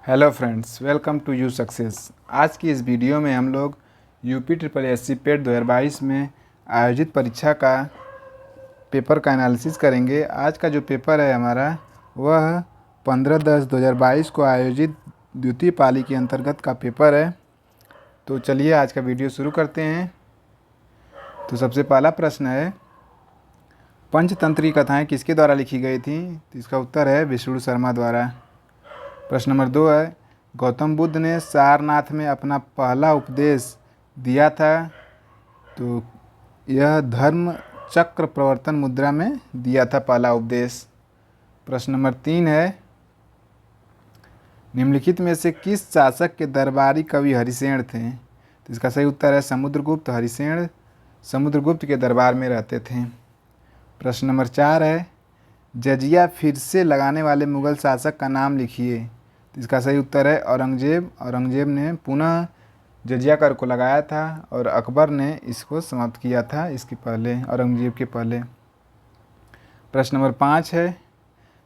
Hello friends, welcome to U success. आज की इस वीडियो में हम लोग यूपी ट्रिपल एससी पेट 2022 में आयोजित परीक्षा का पेपर का एनालिसिस करेंगे। आज का जो पेपर है हमारा वह 15/10/2022 को आयोजित द्वितीय पाली के अंतर्गत का पेपर है। तो चलिए आज का वीडियो शुरू करते हैं। तो सबसे पहला प्रश्न है, पंचतंत्र की कथाएँ किसके द्वारा लिखी गई थी? तो इसका उत्तर है विष्णु शर्मा द्वारा। प्रश्न नंबर 2 है, गौतम बुद्ध ने सारनाथ में अपना पहला उपदेश दिया था, तो यह धर्म चक्र प्रवर्तन मुद्रा में दिया था पहला उपदेश। प्रश्न नंबर 3 है, निम्नलिखित में से किस शासक के दरबारी कवि हरिसेन थे? तो इसका सही उत्तर है समुद्रगुप्त। हरिसेन समुद्रगुप्त के दरबार में रहते थे। प्रश्न नंबर 4 है, जजिया फिर से लगाने वाले मुगल शासक का नाम लिखिए। तो इसका सही उत्तर है औरंगजेब। औरंगजेब ने पुनः जजिया कर को लगाया था और अकबर ने इसको समाप्त किया था इसके पहले, औरंगजेब के पहले। प्रश्न नंबर 5 है,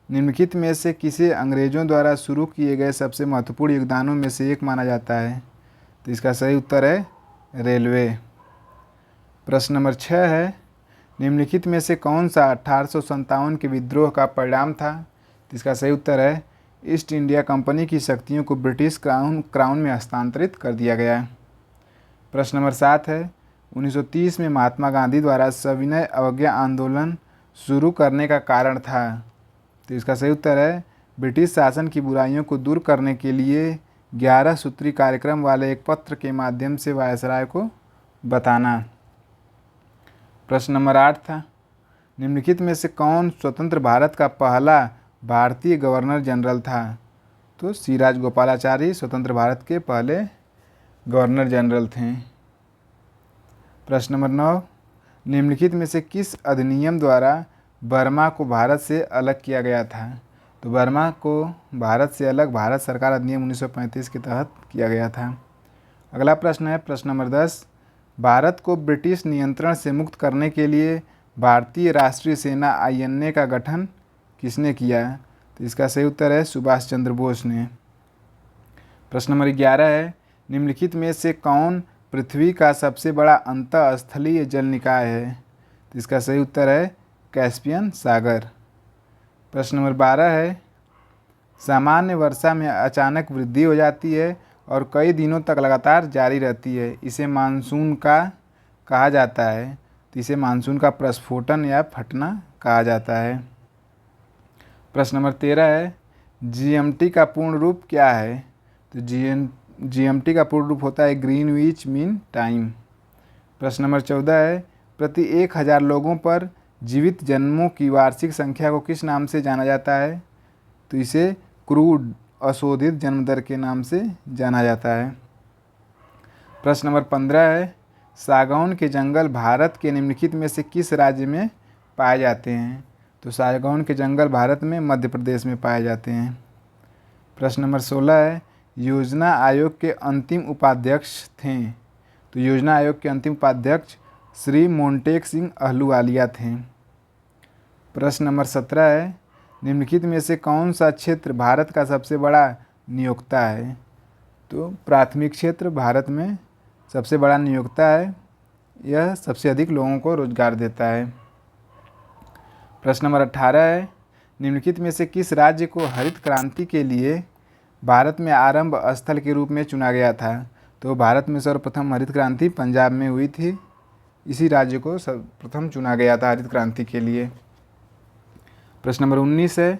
निम्नलिखित में से किसे अंग्रेजों द्वारा शुरू किए गए सबसे महत्वपूर्ण योगदानों में से एक माना जाता है? तो इसका सही उत्तर है रेलवे। प्रश्न नंबर 6 है, निम्नलिखित में से कौन सा 1857 के विद्रोह का परिणाम था? तो इसका सही उत्तर है ईस्ट इंडिया कंपनी की शक्तियों को ब्रिटिश क्राउन में हस्तांतरित कर दिया गया। प्रश्न नंबर 7 है, 1930 में महात्मा गांधी द्वारा सविनय अवज्ञा आंदोलन शुरू करने का कारण था? तो इसका सही उत्तर है ब्रिटिश शासन की बुराइयों को दूर करने के लिए 11 सूत्री कार्यक्रम वाले एक पत्र के माध्यम से वायसराय को बताना। प्रश्न नंबर 8 था, निम्नलिखित में से कौन स्वतंत्र भारत का पहला भारतीय गवर्नर जनरल था? तो सी राजगोपालाचारी स्वतंत्र भारत के पहले गवर्नर जनरल थे। प्रश्न नंबर 9, निम्नलिखित में से किस अधिनियम द्वारा बर्मा को भारत से अलग किया गया था? तो बर्मा को भारत से अलग भारत सरकार अधिनियम 1935 के तहत किया गया था। अगला प्रश्न है प्रश्न नंबर 10, भारत को ब्रिटिश नियंत्रण से मुक्त करने के लिए भारतीय राष्ट्रीय सेना INA का गठन किसने किया? तो इसका सही उत्तर है सुभाष चंद्र बोस ने। प्रश्न नंबर 11 है, निम्नलिखित में से कौन पृथ्वी का सबसे बड़ा अंतःस्थलीय जल निकाय है? तो इसका सही उत्तर है कैस्पियन सागर। प्रश्न नंबर 12 है, सामान्य वर्षा में अचानक वृद्धि हो जाती है और कई दिनों तक लगातार जारी रहती है, इसे मानसून का कहा जाता है? तो इसे मानसून का प्रस्फोटन या फटना कहा जाता है। प्रश्न नंबर 13 है, GMT का पूर्ण रूप क्या है? तो GMT का पूर्ण रूप होता है ग्रीनविच मीन टाइम। प्रश्न नंबर 14 है, प्रति 1000 लोगों पर जीवित जन्मों की वार्षिक संख्या को किस नाम से जाना जाता है? तो इसे क्रूड अशोधित जन्म दर के नाम से जाना जाता है। प्रश्न नंबर 15 है, सागौन के जंगल भारत के निम्नलिखित में से किस राज्य में पाए जाते हैं? तो सागौन के जंगल भारत में मध्य प्रदेश में पाए जाते हैं। प्रश्न नंबर 16 है, योजना आयोग के अंतिम उपाध्यक्ष थे? तो योजना आयोग के अंतिम उपाध्यक्ष श्री मोंटेक सिंह अहलूवालिया थे। प्रश्न नंबर 17 है, निम्नलिखित में से कौन सा क्षेत्र भारत का सबसे बड़ा नियोक्ता है? तो प्राथमिक क्षेत्र भारत में सबसे बड़ा नियोक्ता है, यह सबसे अधिक लोगों को रोजगार देता है। प्रश्न नंबर 18 है, निम्नलिखित में से किस राज्य को हरित क्रांति के लिए भारत में आरंभ स्थल के रूप में चुना गया था? तो भारत में सर्वप्रथम हरित क्रांति पंजाब में हुई थी, इसी राज्य को सर्वप्रथम चुना गया था हरित क्रांति के लिए। प्रश्न नंबर 19 है,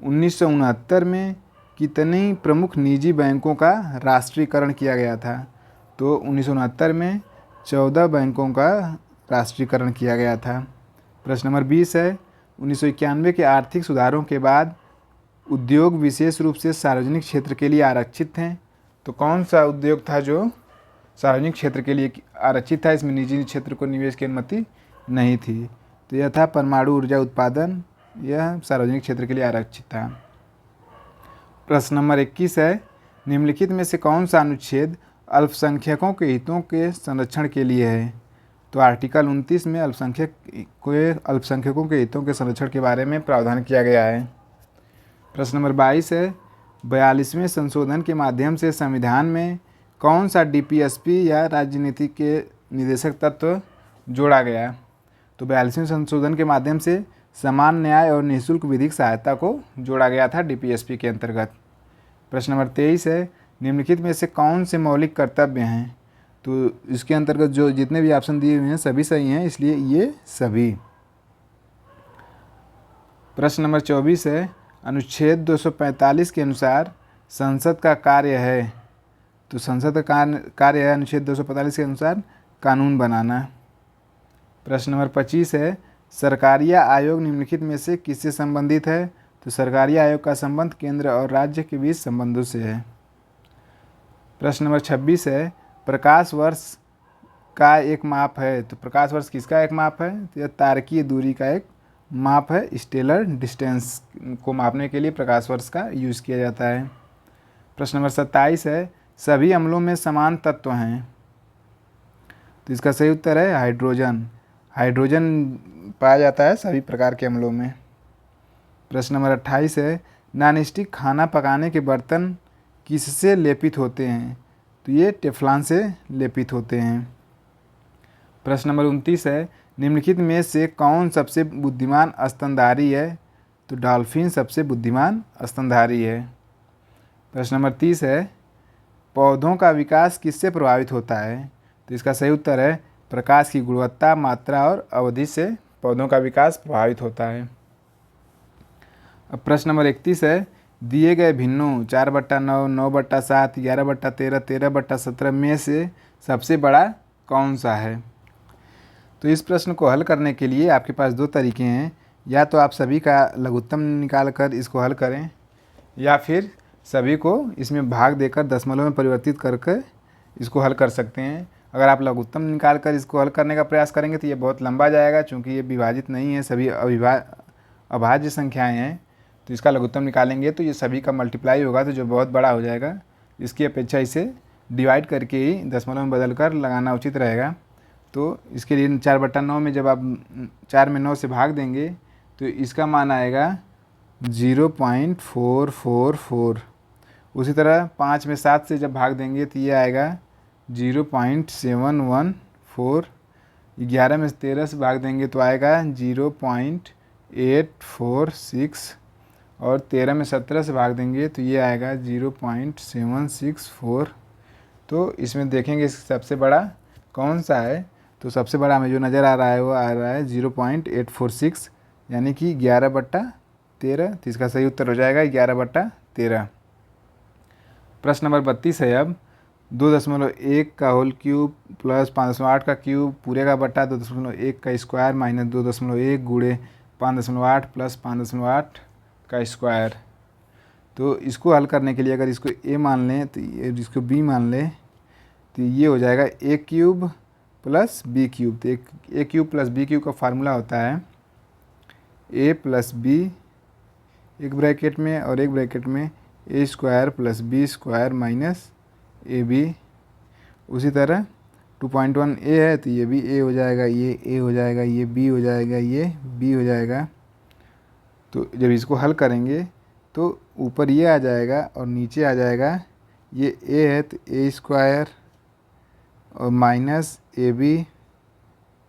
1969 में कितने प्रमुख निजी बैंकों का राष्ट्रीयकरण किया गया था? तो 1969 में 14 बैंकों का राष्ट्रीयकरण किया गया था। प्रश्न नंबर 20 है, 1991 के आर्थिक सुधारों के बाद उद्योग विशेष रूप से सार्वजनिक क्षेत्र के लिए आरक्षित थे? तो कौन सा उद्योग था जो सार्वजनिक क्षेत्र के लिए आरक्षित था, इसमें निजी क्षेत्र को निवेश की अनुमति नहीं थी? तो यह था परमाणु ऊर्जा उत्पादन, यह सार्वजनिक क्षेत्र के लिए आरक्षित था। प्रश्न नंबर 21 है, निम्नलिखित में से कौन सा अनुच्छेद अल्पसंख्यकों के हितों के संरक्षण के लिए है? तो आर्टिकल 29 में अल्पसंख्यकों के हितों के संरक्षण के बारे में प्रावधान किया गया है। प्रश्न नंबर 22 है, 42वें संशोधन के माध्यम से संविधान में कौन सा डीपीएसपी या राजनीति के निदेशक तत्व जोड़ा गया? तो 42वें संशोधन के माध्यम से समान न्याय और निःशुल्क विधिक सहायता को जोड़ा गया था डीपीएसपी के अंतर्गत। प्रश्न नंबर 23 है, निम्नलिखित में से कौन से मौलिक कर्तव्य हैं? तो इसके अंतर्गत जो जितने भी ऑप्शन दिए हुए हैं सभी सही हैं, इसलिए ये सभी। प्रश्न नंबर 24 है, अनुच्छेद 245 के अनुसार संसद का कार्य है। तो संसद का कार्य है अनुच्छेद 245 के अनुसार कानून बनाना। प्रश्न नंबर 25 है, सरकारिया आयोग निम्नलिखित में से किससे संबंधित है? तो सरकारिया आयोग का संबंध केंद्र और राज्य के बीच संबंधों से है। प्रश्न नंबर 26 है, प्रकाश वर्ष का एक माप है। तो प्रकाश वर्ष किसका एक माप है? तो यह तारकीय दूरी का एक माप है। स्टेलर डिस्टेंस को मापने के लिए प्रकाश वर्ष का यूज़ किया जाता है। प्रश्न नंबर 27 है, सभी अम्लों में समान तत्व हैं। तो इसका सही उत्तर है हाइड्रोजन। हाइड्रोजन पाया जाता है सभी प्रकार के अम्लों में। प्रश्न नंबर 28 है, नॉनस्टिक खाना पकाने के बर्तन किससे लेपित होते हैं? तो ये टेफ्लॉन से लेपित होते हैं। प्रश्न नंबर 29 है, निम्नलिखित में से कौन सबसे बुद्धिमान स्तनधारी है? तो डॉल्फिन सबसे बुद्धिमान स्तनधारी है। प्रश्न नंबर 30 है, पौधों का विकास किससे प्रभावित होता है? तो इसका सही उत्तर है प्रकाश की गुणवत्ता, मात्रा और अवधि से पौधों का विकास प्रभावित होता है। अब प्रश्न नंबर 31 है, दिए गए भिन्नों 4/9, 9/7, 11/13, 13/17 में से सबसे बड़ा कौन सा है? तो इस प्रश्न को हल करने के लिए आपके पास दो तरीके हैं। या तो आप सभी का लघुत्तम निकाल कर इसको हल करें, या फिर सभी को इसमें भाग देकर दशमलव में परिवर्तित करके इसको हल कर सकते हैं। अगर आप लघुत्तम निकाल कर इसको हल करने का प्रयास करेंगे तो ये बहुत लंबा जाएगा, चूँकि ये विभाजित नहीं है, सभी अभाज्य संख्याएँ हैं। तो इसका लघुत्तम निकालेंगे तो ये सभी का मल्टीप्लाई होगा, तो जो बहुत बड़ा हो जाएगा। इसकी अपेक्षा इसे डिवाइड करके ही दशमलव में बदल कर लगाना उचित रहेगा। तो इसके लिए 4/9 में जब आप 4 में 9 से भाग देंगे तो इसका मान आएगा 0.444। उसी तरह 5 में 7 से जब भाग देंगे तो ये आएगा 0.714। 11 में 13 से भाग देंगे तो आएगा 0.846। और 13 में 17 से भाग देंगे तो ये आएगा 0.764। तो इसमें देखेंगे सबसे बड़ा कौन सा है? तो सबसे बड़ा हमें जो नज़र आ रहा है वो आ रहा है 0.846, यानी कि 11/13। तो इसका सही उत्तर हो जाएगा 11/13। प्रश्न नंबर 32 है, अब 2.1 का होल क्यूब प्लस 5.8 का क्यूब पूरे का बट्टा 2.1 का स्क्वायर माइनस 2.1 गुणे 5.8 प्लस 5.8 का स्क्वायर। तो इसको हल करने के लिए अगर इसको a मान लें तो इसको b मान लें तो ये हो जाएगा a cube plus b cube. तो a cube plus b cube का फार्मूला होता है a प्लस b एक ब्रैकेट में और एक ब्रैकेट में a square plus b square minus ab। उसी तरह 2.1 a है तो ये भी a हो जाएगा, ये a हो जाएगा, ये b हो जाएगा, ये b हो जाएगा। तो जब इसको हल करेंगे तो ऊपर ये आ जाएगा और नीचे आ जाएगा ये a है तो a स्क्वायर और minus ab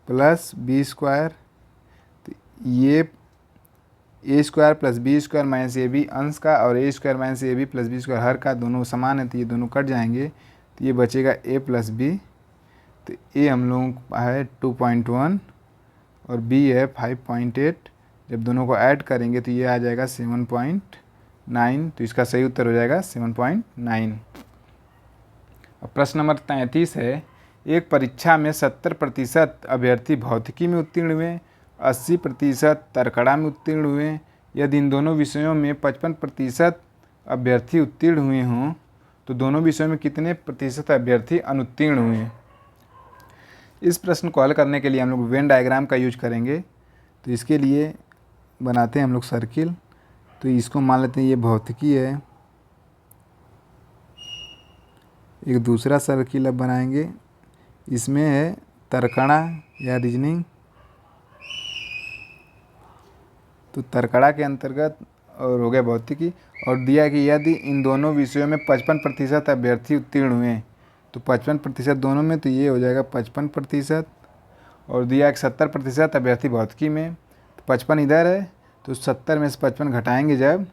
plus b square. तो ये a square plus b square minus ab अंश का और a square minus ab plus b square हर का दोनों समान है तो ये दोनों कट जाएंगे। तो ये बचेगा a प्लस b। तो a हम लोगों का है 2.1 और b है 5.8। जब दोनों को ऐड करेंगे तो ये आ जाएगा 7.9। तो इसका सही उत्तर हो जाएगा 7.9। अब प्रश्न नंबर 33 है, एक परीक्षा में 70% अभ्यर्थी भौतिकी में उत्तीर्ण हुए, 80% तर्कड़ा में उत्तीर्ण हुए। यदि इन दोनों विषयों में 55% अभ्यर्थी उत्तीर्ण हुए हों तो दोनों विषयों में कितने प्रतिशत अभ्यर्थी अनुत्तीर्ण हुए? इस प्रश्न को हल करने के लिए हम लोग वेन डायग्राम का यूज करेंगे। तो इसके लिए बनाते हैं हम लोग सर्किल। तो इसको मान लेते हैं ये भौतिकी है। एक दूसरा सर्किल अब बनाएंगे, इसमें है तर्कड़ा या रीजनिंग। तो तर्कड़ा के अंतर्गत और हो गया भौतिकी, और दिया कि यदि इन दोनों विषयों में 55% अभ्यर्थी उत्तीर्ण हुए, तो 55% दोनों में, तो ये हो जाएगा 55%। और दिया कि 70% अभ्यर्थी भौतिकी में, तो 55 इधर है, तो 70 में से 55 घटाएंगे जब,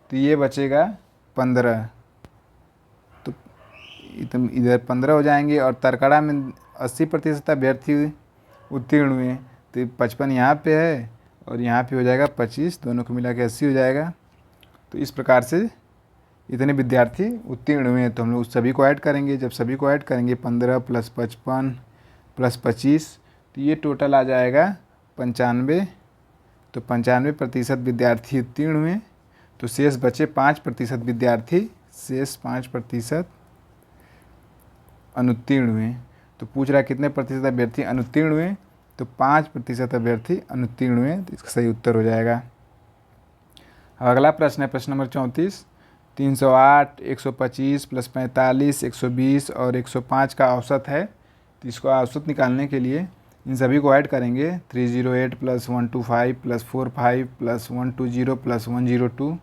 तो ये बचेगा 15, तो इधर 15 हो जाएंगे। और तरकड़ा में 80% अभ्यर्थी उत्तीर्ण हुए, तो 55 यहाँ पे है और यहाँ पे हो जाएगा 25, दोनों को मिला के 80 हो जाएगा। तो इस प्रकार से इतने विद्यार्थी उत्तीर्ण हुए हैं। तो हम लोग सभी को ऐड करेंगे, जब सभी को ऐड करेंगे 15 + 55 + 25, तो ये टोटल आ जाएगा 95। तो 95% विद्यार्थी उत्तीर्ण हुए, तो शेष बचे 5% विद्यार्थी, शेष 5% अनुत्तीर्ण हुए। तो पूछ रहा है कितने प्रतिशत अभ्यर्थी अनुत्तीर्ण हुए, तो 5% अभ्यर्थी अनुत्तीर्ण हुए, तो इसका सही उत्तर हो जाएगा। अब अगला प्रश्न है प्रश्न नंबर 34। 308, 125 + 45, 120 और 105 का औसत है। तो इसको औसत निकालने के लिए इन सभी को ऐड करेंगे। 308 + 125 + 45 + 120 + 102।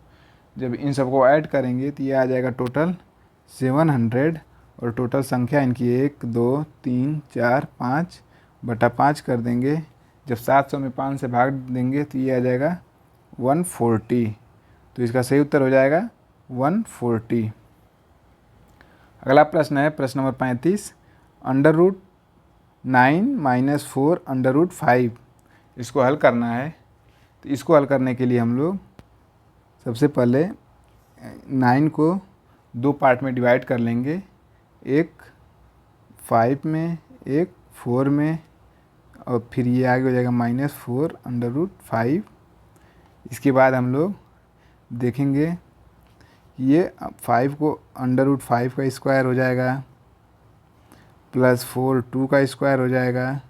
जब इन सबको ऐड करेंगे तो ये आ जाएगा टोटल 700। और टोटल संख्या इनकी 1 2 3 4 5/5 कर देंगे। जब 700 में 5 से भाग देंगे तो ये आ जाएगा 140। तो इसका सही उत्तर हो जाएगा 140। अगला प्रश्न है प्रश्न नंबर 35। √9 - 4 √5 इसको हल करना है। तो इसको हल करने के लिए हम लोग सबसे पहले 9 को 2 पार्ट में डिवाइड कर लेंगे, एक 5 में, एक 4 में, और फिर ये आगे हो जाएगा -4 √5। इसके बाद हम लोग देखेंगे ये 5 को √5 का स्क्वायर हो जाएगा, +4 2 का स्क्वायर हो जाएगा,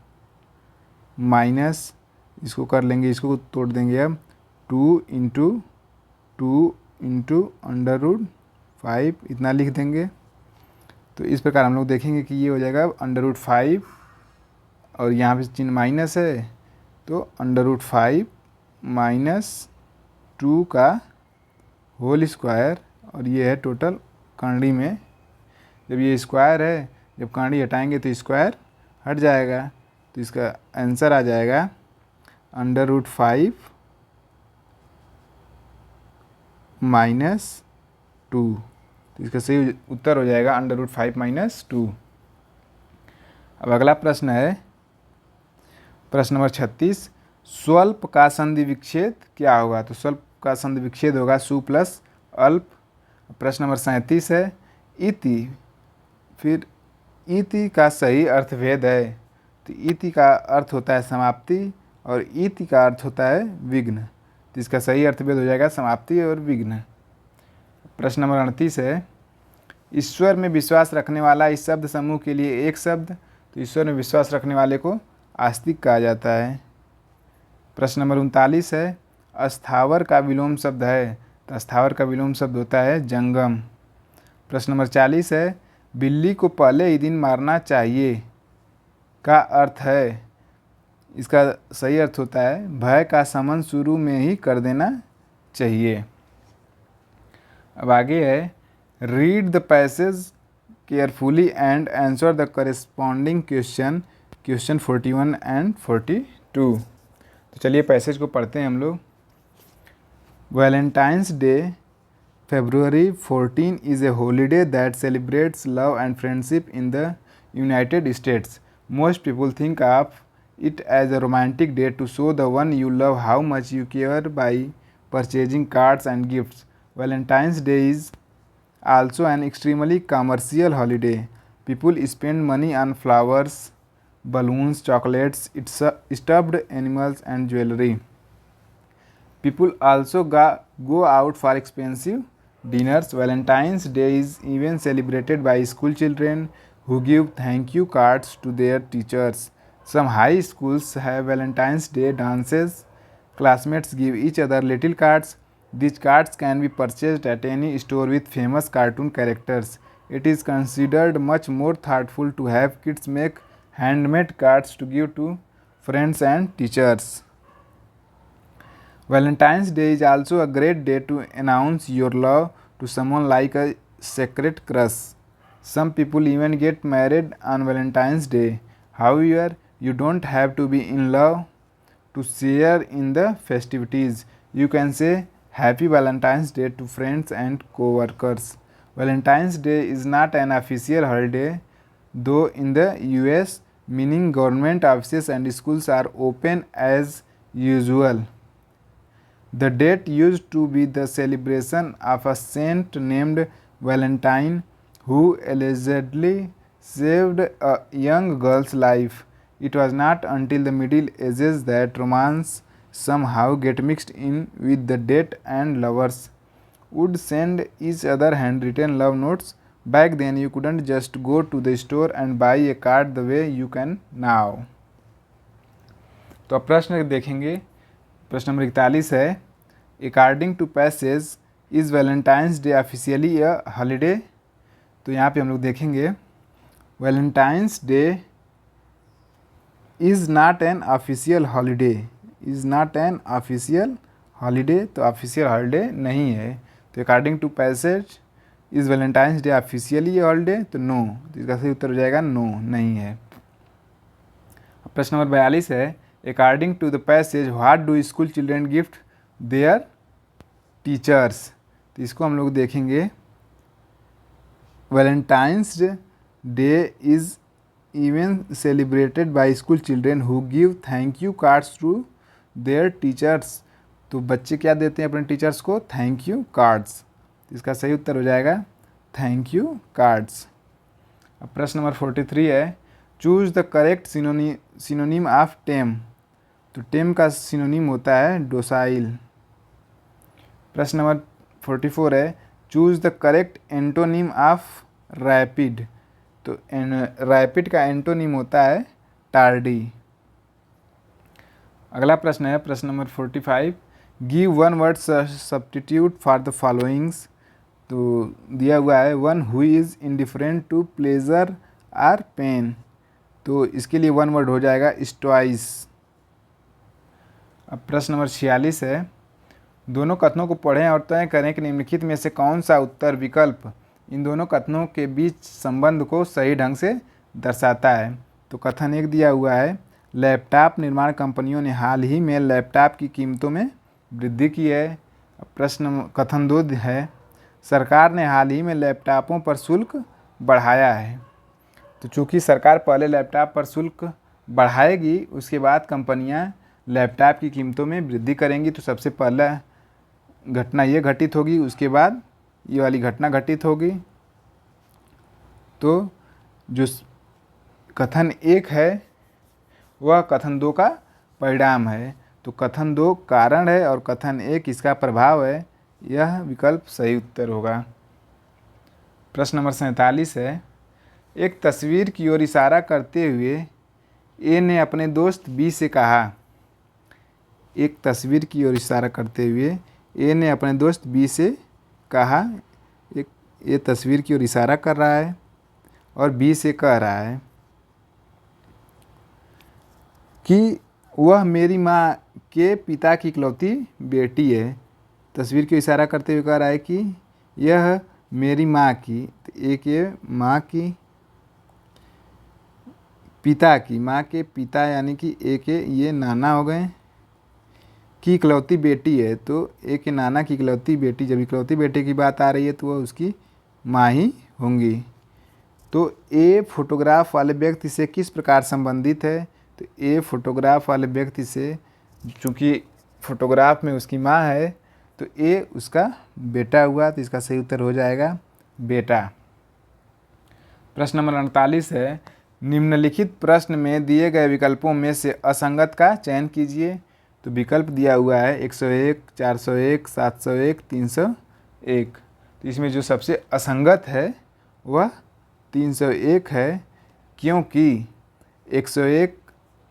माइनस इसको कर लेंगे, इसको तोड़ देंगे अब 2 × 2 × √5 इतना लिख देंगे। तो इस प्रकार हम लोग देखेंगे कि ये हो जाएगा √5 और यहाँ पे चिन्ह माइनस है, तो √5 - 2 का होल स्क्वायर, और ये है टोटल करंडी में। जब ये स्क्वायर है, जब करंडी हटाएंगे तो स्क्वायर हट जाएगा, तो इसका आंसर आ जाएगा √5 - 2। तो इसका सही उत्तर हो जाएगा √5 - 2। अब अगला प्रश्न है प्रश्न नंबर 36। स्वल्प का संधि विच्छेद क्या होगा? तो स्वल्प का संधि विच्छेद होगा सु प्लस अल्प। प्रश्न नंबर 37 है इति, फिर इति का सही अर्थभेद है। तो इति का अर्थ होता है समाप्ति और इति का अर्थ होता है विघ्न। तो इसका सही अर्थभेद हो जाएगा समाप्ति और विघ्न। प्रश्न नंबर 38 है ईश्वर में विश्वास रखने वाला इस शब्द समूह के लिए एक शब्द। तो ईश्वर में विश्वास रखने वाले को आस्तिक कहा जाता है। प्रश्न नंबर 39 है अस्थावर का विलोम शब्द है। तो अस्थावर का विलोम शब्द होता है जंगम। प्रश्न नंबर 40 है बिल्ली को पहले ही दिन मारना चाहिए का अर्थ है। इसका सही अर्थ होता है भय का शमन शुरू में ही कर देना चाहिए। अब आगे है read the passage carefully and answer the corresponding question, question 41 and 42। तो चलिए पैसेज को पढ़ते हैं हम लोग। Valentine's day February 14 is a holiday that celebrates love and friendship in the United States. Most people think of it as a romantic day to show the one you love how much you care by purchasing cards and gifts. Valentine's Day is also an extremely commercial holiday. People spend money on flowers, balloons, chocolates, stuffed animals, and jewelry. People also go out for expensive dinners. Valentine's Day is even celebrated by school children who give thank you cards to their teachers. Some high schools have Valentine's Day dances. Classmates give each other little cards. These cards can be purchased at any store with famous cartoon characters. It is considered much more thoughtful to have kids make handmade cards to give to friends and teachers. Valentine's Day is also a great day to announce your love to someone like a secret crush. Some people even get married on Valentine's Day. However, you don't have to be in love to share in the festivities. You can say Happy Valentine's Day to friends and co-workers. Valentine's Day is not an official holiday, though in the US, meaning government offices and schools are open as usual. The date used to be the celebration of a saint named Valentine who allegedly saved a young girl's life. It was not until the Middle Ages that romance somehow get mixed in with the date and lovers would send each other handwritten love notes. Back then you couldn't just go to the store and buy a card the way you can now. तो अब प्रश्न देखेंगे। प्रश्न number 41 है, according to passage is Valentine's day officially a holiday. तो यहाँ पे हम लोग देखेंगे Valentine's day is not an official holiday, is not an official holiday, तो ऑफिशियल हॉलीडे नहीं है। तो according to passage is Valentine's day officially holiday, तो नो, तो इसका सही उत्तर हो जाएगा नो, नहीं है। प्रश्न नंबर 42 है, according to the passage what do school children gift their teachers. तो इसको हम लोग देखेंगे Valentine's day is even celebrated by school children who give thank you cards to their teachers. तो बच्चे क्या देते हैं अपने टीचर्स को? Thank you cards. इसका सही उत्तर हो जाएगा थैंक यू कार्ड्स। अब प्रश्न नंबर 43 है, choose the correct synonym of tame. तो टेम का सिनोनिम होता है डोसाइल। प्रश्न नंबर 44 है, choose the correct antonym of rapid. तो रैपिड का एंटोनिम होता है टार्डी। अगला प्रश्न है प्रश्न number 45, give one word substitute for the followings. तो दिया हुआ है one who is indifferent to pleasure or pain. तो इसके लिए वन वर्ड हो जाएगा स्टॉइस। अब प्रश्न नंबर 46 है, दोनों कथनों को पढ़ें और तय करें कि निम्नलिखित में से कौन सा उत्तर विकल्प इन दोनों कथनों के बीच संबंध को सही ढंग से दर्शाता है। तो कथन 1 दिया हुआ है, लैपटॉप निर्माण कंपनियों ने हाल ही में लैपटॉप की कीमतों में वृद्धि की है। प्रश्न कथन 2 है, सरकार ने हाल ही में लैपटॉपों पर शुल्क बढ़ाया है। तो चूँकि सरकार पहले लैपटॉप पर शुल्क बढ़ाएगी, उसके बाद कंपनियां लैपटॉप की कीमतों में वृद्धि करेंगी। तो सबसे पहला घटना ये घटित होगी, उसके बाद ये वाली घटना घटित होगी। तो जो कथन 1 है वह कथन 2 का परिणाम है। तो कथन 2 कारण है और कथन 1 इसका प्रभाव है। यह विकल्प सही उत्तर होगा। प्रश्न नंबर 47 है, एक तस्वीर की ओर इशारा करते हुए ए ने अपने दोस्त बी से कहा। एक तस्वीर की ओर इशारा करते हुए ए ने अपने दोस्त बी से कहा, एक ये तस्वीर की ओर इशारा कर रहा है और बी से कह रहा है कि वह मेरी माँ के पिता की इकलौती बेटी है। तस्वीर की इशारा करते हुए कह रहा है कि यह मेरी माँ की, तो एक ये माँ की, पिता की, माँ के पिता यानी कि एक ये नाना हो गए, की इकलौती बेटी है। तो एक नाना की इकलौती बेटी, जब इकलौती बेटे की बात आ रही है तो वह उसकी माँ ही होंगी। तो ए फोटोग्राफ वाले व्यक्ति से किस प्रकार संबंधित है? तो ए फोटोग्राफ वाले व्यक्ति से, चूँकि फोटोग्राफ में उसकी माँ है तो ए उसका बेटा हुआ। तो इसका सही उत्तर हो जाएगा बेटा। प्रश्न नंबर 48 है, निम्नलिखित प्रश्न में दिए गए विकल्पों में से असंगत का चयन कीजिए। तो विकल्प दिया हुआ है 101, 401, 701, 301। तो इसमें जो सबसे असंगत है वह 301 है, क्योंकि 101,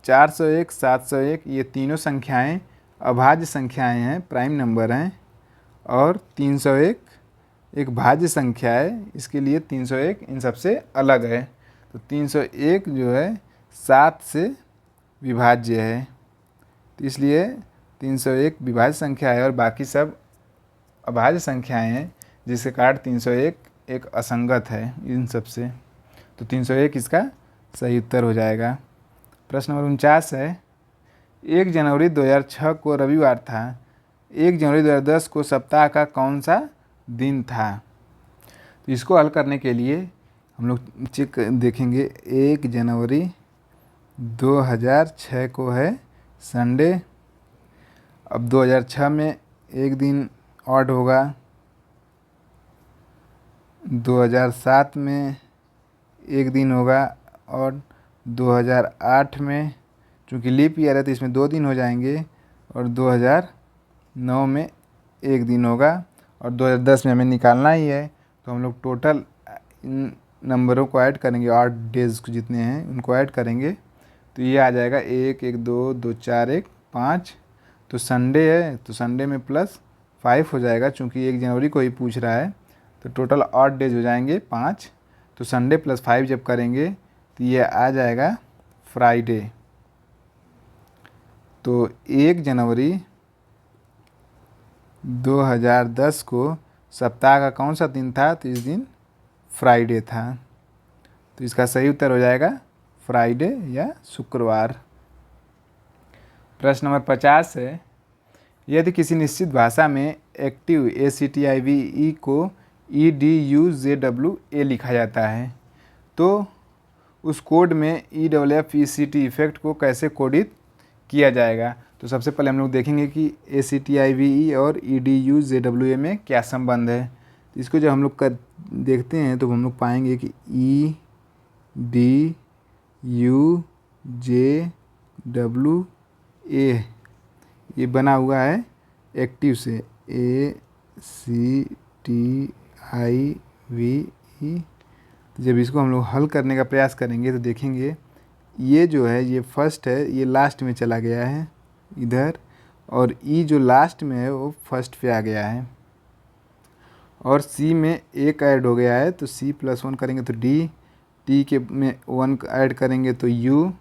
401, 701 ये तीनों संख्याएं अभाज्य संख्याएं हैं, प्राइम नंबर हैं, और 301 एक भाज्य संख्या है, इसके लिए 301 इन सबसे अलग है। तो 301 जो है 7 से विभाज्य है, तो इसलिए 301 विभाज्य संख्या है और बाकी सब अभाज्य संख्याएं हैं, जिसके कारण 301 एक असंगत है इन सब से। तो 301 इसका सही उत्तर हो जाएगा। प्रश्न नंबर 49 है, 1 जनवरी 2006 को रविवार था, 1 जनवरी 2010 को सप्ताह का कौन सा दिन था? तो इसको हल करने के लिए हम लोग चेक देखेंगे। 1 जनवरी 2006 को है संडे। अब 2006 में एक दिन ऑड होगा, 2007 में एक दिन होगा और 2008 में चूँकि लीप ईयर है तो इसमें 2 दिन हो जाएंगे और 2009 में एक दिन होगा और 2010 में हमें निकालना ही है। तो हम लोग टोटल इन नंबरों को ऐड करेंगे, 8 डेज जितने हैं उनको ऐड करेंगे तो ये आ जाएगा 1 1 2 2 4 1 5। तो संडे है तो संडे में +5 हो जाएगा, चूँकि 1 जनवरी को ही पूछ रहा है तो टोटल 8 डेज हो जाएंगे 5। तो संडे +5 जब करेंगे तो ये आ जाएगा फ्राइडे। तो 1 जनवरी 2010 को सप्ताह का कौन सा दिन था? तो इस दिन फ्राइडे था। तो इसका सही उत्तर हो जाएगा फ्राइडे या शुक्रवार। प्रश्न नंबर 50 है, यदि किसी निश्चित भाषा में एक्टिव ACTIVE को EDUJWA लिखा जाता है तो उस कोड में EFFECT इफेक्ट को कैसे कोडित किया जाएगा? तो सबसे पहले हम लोग देखेंगे कि ACTIVE और EDUJWA में क्या संबंध है। तो इसको जब हम लोग देखते हैं तो हम लोग पाएंगे कि EDUJWA ये बना हुआ है एक्टिव से, ACTIVE। तो जब इसको हम लोग हल करने का प्रयास करेंगे तो देखेंगे ये जो है ये फर्स्ट है, ये लास्ट में चला गया है इधर, और ई जो लास्ट में है वो फर्स्ट पे आ गया है, और सी में एक ऐड हो गया है तो C+1 करेंगे तो D, T के में 1 ऐड करेंगे तो U,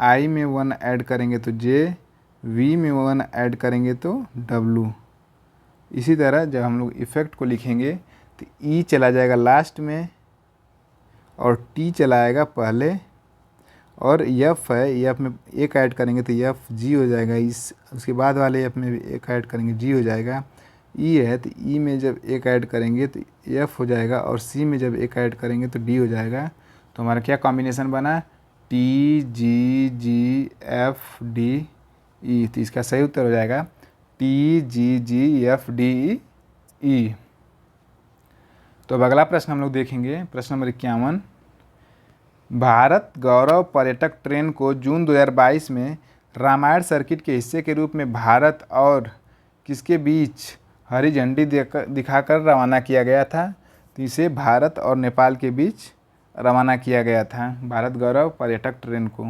I में 1 ऐड करेंगे तो J, V में 1 ऐड करेंगे तो W। इसी तरह जब हम लोग इफ़ेक्ट को लिखेंगे तो E चला जाएगा लास्ट में और T चला आएगा पहले, और F है, F में एक ऐड करेंगे तो F G हो जाएगा, इस उसके बाद वाले F में भी एक ऐड करेंगे G हो जाएगा। E है तो E में जब एक ऐड करेंगे तो F हो जाएगा, और C में जब एक ऐड करेंगे तो D हो जाएगा। तो हमारा क्या कॉम्बिनेशन बना? T G G F D E। तो इसका सही उत्तर हो जाएगा T G G F D E। तो अब अगला प्रश्न हम लोग देखेंगे, प्रश्न नंबर 51। भारत गौरव पर्यटक ट्रेन को जून 2022 में रामायण सर्किट के हिस्से के रूप में भारत और किसके बीच हरी झंडी दिखाकर रवाना किया गया था? तो इसे भारत और नेपाल के बीच रवाना किया गया था, भारत गौरव पर्यटक ट्रेन को।